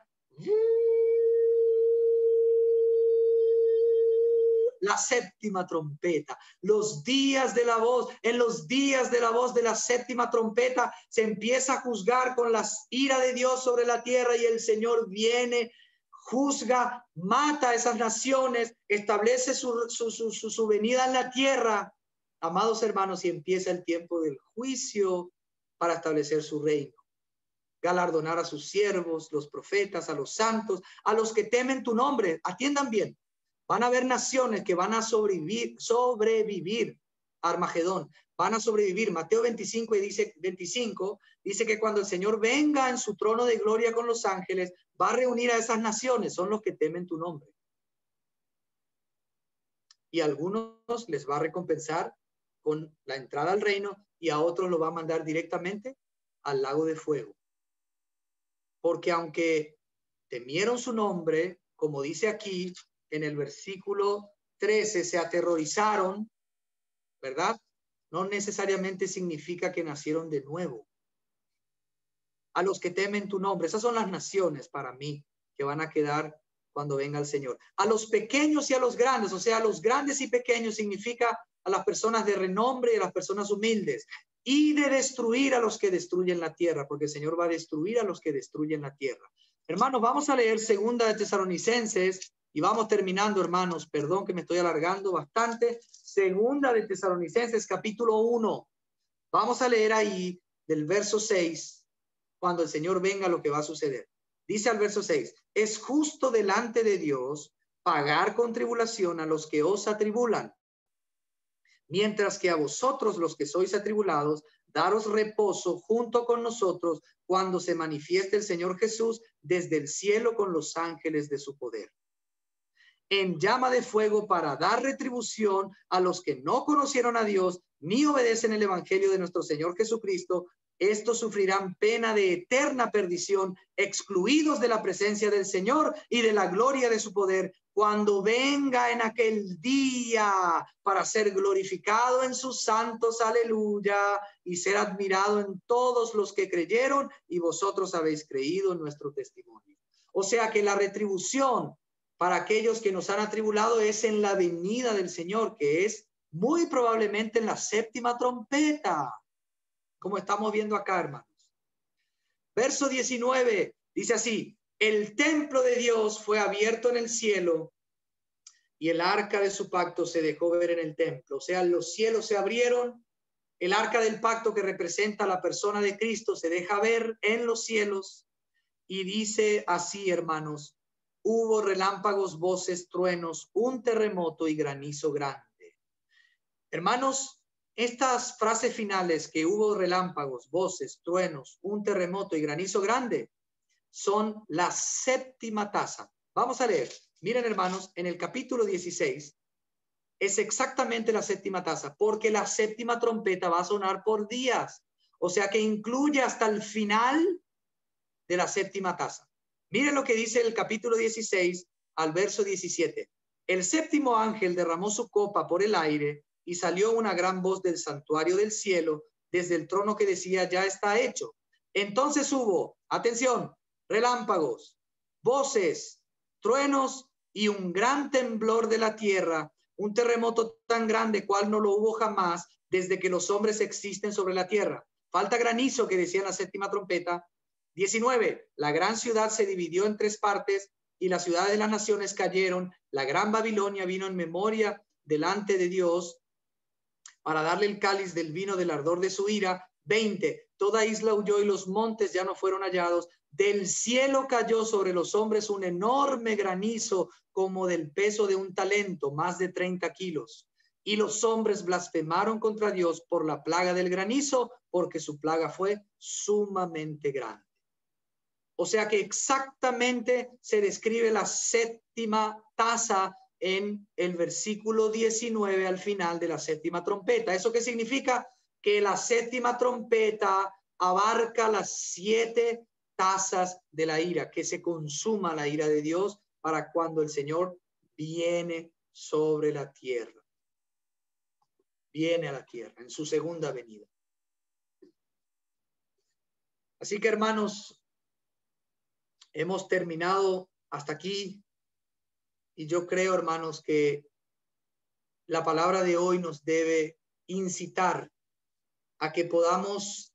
S1: la séptima trompeta, los días de la voz. En los días de la voz de la séptima trompeta se empieza a juzgar con la ira de Dios sobre la tierra, y el Señor viene, juzga, mata a esas naciones, establece su venida en la tierra, amados hermanos, y empieza el tiempo del juicio para establecer su reino. Galardonar a sus siervos, los profetas, a los santos, a los que temen tu nombre. Atiendan bien. Van a haber naciones que van a sobrevivir Armagedón. Van a sobrevivir. Mateo 25 dice que cuando el Señor venga en su trono de gloria con los ángeles, va a reunir a esas naciones, son los que temen tu nombre. Y a algunos les va a recompensar con la entrada al reino y a otros lo va a mandar directamente al lago de fuego. Porque aunque temieron su nombre, como dice aquí en el versículo 13, se aterrorizaron, ¿verdad? No necesariamente significa que nacieron de nuevo. A los que temen tu nombre, esas son las naciones para mí que van a quedar cuando venga el Señor. A los pequeños y a los grandes, o sea, a los grandes y pequeños significa a las personas de renombre y a las personas humildes, y de destruir a los que destruyen la tierra, porque el Señor va a destruir a los que destruyen la tierra. Hermanos, vamos a leer Segunda de Tesalonicenses y vamos terminando, hermanos. Perdón que me estoy alargando bastante. Segunda de Tesalonicenses, capítulo 1. Vamos a leer ahí del verso 6, cuando el Señor venga, lo que va a suceder. Dice al verso 6, es justo delante de Dios pagar con tribulación a los que os atribulan, mientras que a vosotros los que sois atribulados, daros reposo junto con nosotros cuando se manifieste el Señor Jesús desde el cielo con los ángeles de su poder, en llama de fuego para dar retribución a los que no conocieron a Dios ni obedecen el evangelio de nuestro Señor Jesucristo. Estos sufrirán pena de eterna perdición, excluidos de la presencia del Señor y de la gloria de su poder, cuando venga en aquel día para ser glorificado en sus santos, aleluya, y ser admirado en todos los que creyeron, y vosotros habéis creído en nuestro testimonio. O sea que la retribución para aquellos que nos han atribulado es en la venida del Señor, que es muy probablemente en la séptima trompeta, como estamos viendo acá, hermanos. Verso 19 dice así, el templo de Dios fue abierto en el cielo y el arca de su pacto se dejó ver en el templo. O sea, los cielos se abrieron, el arca del pacto que representa a la persona de Cristo se deja ver en los cielos y dice así, hermanos, hubo relámpagos, voces, truenos, un terremoto y granizo grande. Hermanos, estas frases finales, que hubo relámpagos, voces, truenos, un terremoto y granizo grande, son la séptima taza. Vamos a leer. Miren, hermanos, en el capítulo 16 es exactamente la séptima taza, porque la séptima trompeta va a sonar por días. O sea que incluye hasta el final de la séptima taza. Miren lo que dice el capítulo 16 al verso 17. El séptimo ángel derramó su copa por el aire y salió una gran voz del santuario del cielo desde el trono que decía, ya está hecho. Entonces hubo, atención, relámpagos, voces, truenos y un gran temblor de la tierra, un terremoto tan grande cual no lo hubo jamás desde que los hombres existen sobre la tierra. Falta granizo, que decía en la séptima trompeta. 19. La gran ciudad se dividió en 3 partes y las ciudades de las naciones cayeron. La gran Babilonia vino en memoria delante de Dios para darle el cáliz del vino del ardor de su ira. 20. Toda isla huyó y los montes ya no fueron hallados. Del cielo cayó sobre los hombres un enorme granizo como del peso de un talento, más de 30 kilos. Y los hombres blasfemaron contra Dios por la plaga del granizo, porque su plaga fue sumamente grande. O sea que exactamente se describe la séptima taza en el versículo 19 al final de la séptima trompeta. ¿Eso qué significa? Que la séptima trompeta abarca las 7 tazas de la ira, que se consuma la ira de Dios para cuando el Señor viene sobre la tierra. Viene a la tierra en su segunda venida. Así que, hermanos, hemos terminado hasta aquí y yo creo, hermanos, que la palabra de hoy nos debe incitar a que podamos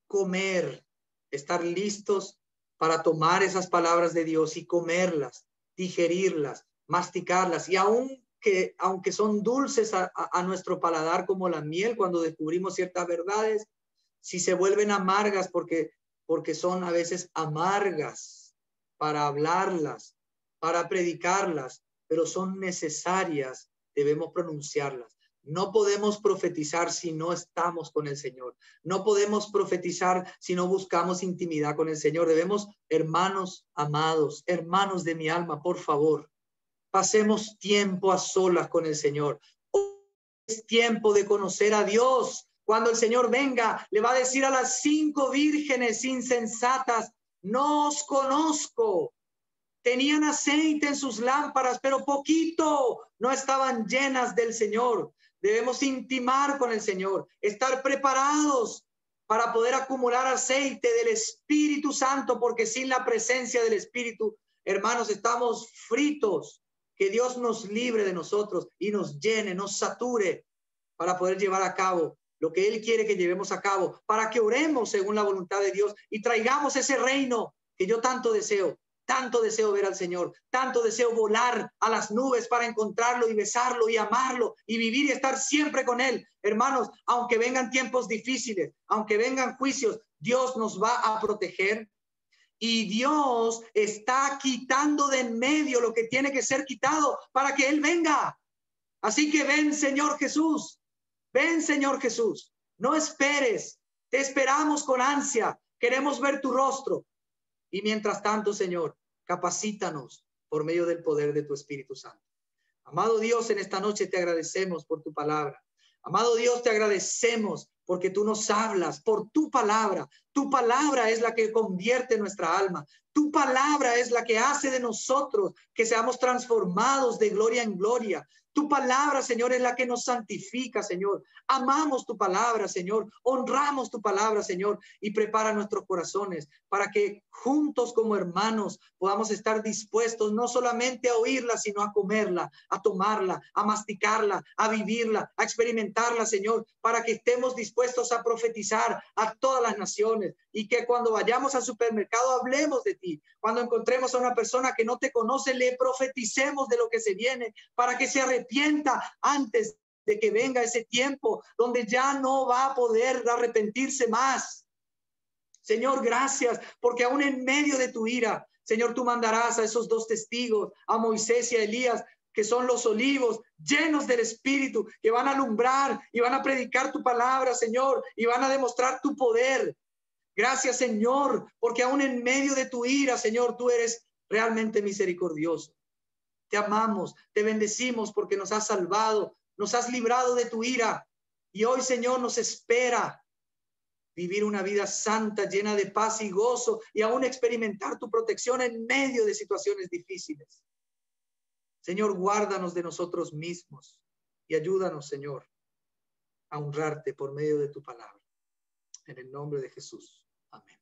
S1: comer, estar listos para tomar esas palabras de Dios y comerlas, digerirlas, masticarlas, y aunque son dulces a nuestro paladar como la miel cuando descubrimos ciertas verdades, si se vuelven amargas porque son a veces amargas para hablarlas, para predicarlas, pero son necesarias, debemos pronunciarlas. No podemos profetizar si no estamos con el Señor. No podemos profetizar si no buscamos intimidad con el Señor. Debemos, hermanos amados, hermanos de mi alma, por favor, pasemos tiempo a solas con el Señor. Es tiempo de conocer a Dios. Cuando el Señor venga, le va a decir a las 5 vírgenes insensatas, no os conozco. Tenían aceite en sus lámparas, pero poquito, no estaban llenas del Señor. Debemos intimar con el Señor, estar preparados para poder acumular aceite del Espíritu Santo, porque sin la presencia del Espíritu, hermanos, estamos fritos. Que Dios nos libre de nosotros y nos llene, nos sature para poder llevar a cabo lo que Él quiere que llevemos a cabo, para que oremos según la voluntad de Dios y traigamos ese reino que yo tanto deseo. Tanto deseo ver al Señor, tanto deseo volar a las nubes para encontrarlo y besarlo y amarlo y vivir y estar siempre con Él. Hermanos, aunque vengan tiempos difíciles, aunque vengan juicios, Dios nos va a proteger y Dios está quitando de en medio lo que tiene que ser quitado para que Él venga. Así que ven, Señor Jesús, ven, Señor Jesús, no esperes, te esperamos con ansia, queremos ver tu rostro. Y mientras tanto, Señor, capacítanos por medio del poder de tu Espíritu Santo. Amado Dios, en esta noche te agradecemos por tu palabra. Amado Dios, te agradecemos porque tú nos hablas por tu palabra. Tu palabra es la que convierte nuestra alma. Tu palabra es la que hace de nosotros que seamos transformados de gloria en gloria. Tu palabra, Señor, es la que nos santifica, Señor. Amamos tu palabra, Señor. Honramos tu palabra, Señor. Y prepara nuestros corazones para que juntos como hermanos podamos estar dispuestos no solamente a oírla, sino a comerla, a tomarla, a masticarla, a vivirla, a experimentarla, Señor, para que estemos dispuestos a profetizar a todas las naciones y que cuando vayamos al supermercado hablemos de ti. Cuando encontremos a una persona que no te conoce, le profeticemos de lo que se viene para que se arrepienta antes de que venga ese tiempo donde ya no va a poder arrepentirse más. Señor, gracias, porque aún en medio de tu ira, Señor, tú mandarás a esos 2 testigos, a Moisés y a Elías, que son los olivos llenos del Espíritu, que van a alumbrar y van a predicar tu palabra, Señor, y van a demostrar tu poder. Gracias, Señor, porque aún en medio de tu ira, Señor, tú eres realmente misericordioso. Te amamos, te bendecimos porque nos has salvado, nos has librado de tu ira. Y hoy, Señor, nos espera vivir una vida santa, llena de paz y gozo, y aún experimentar tu protección en medio de situaciones difíciles. Señor, guárdanos de nosotros mismos y ayúdanos, Señor, a honrarte por medio de tu palabra. En el nombre de Jesús. Amén.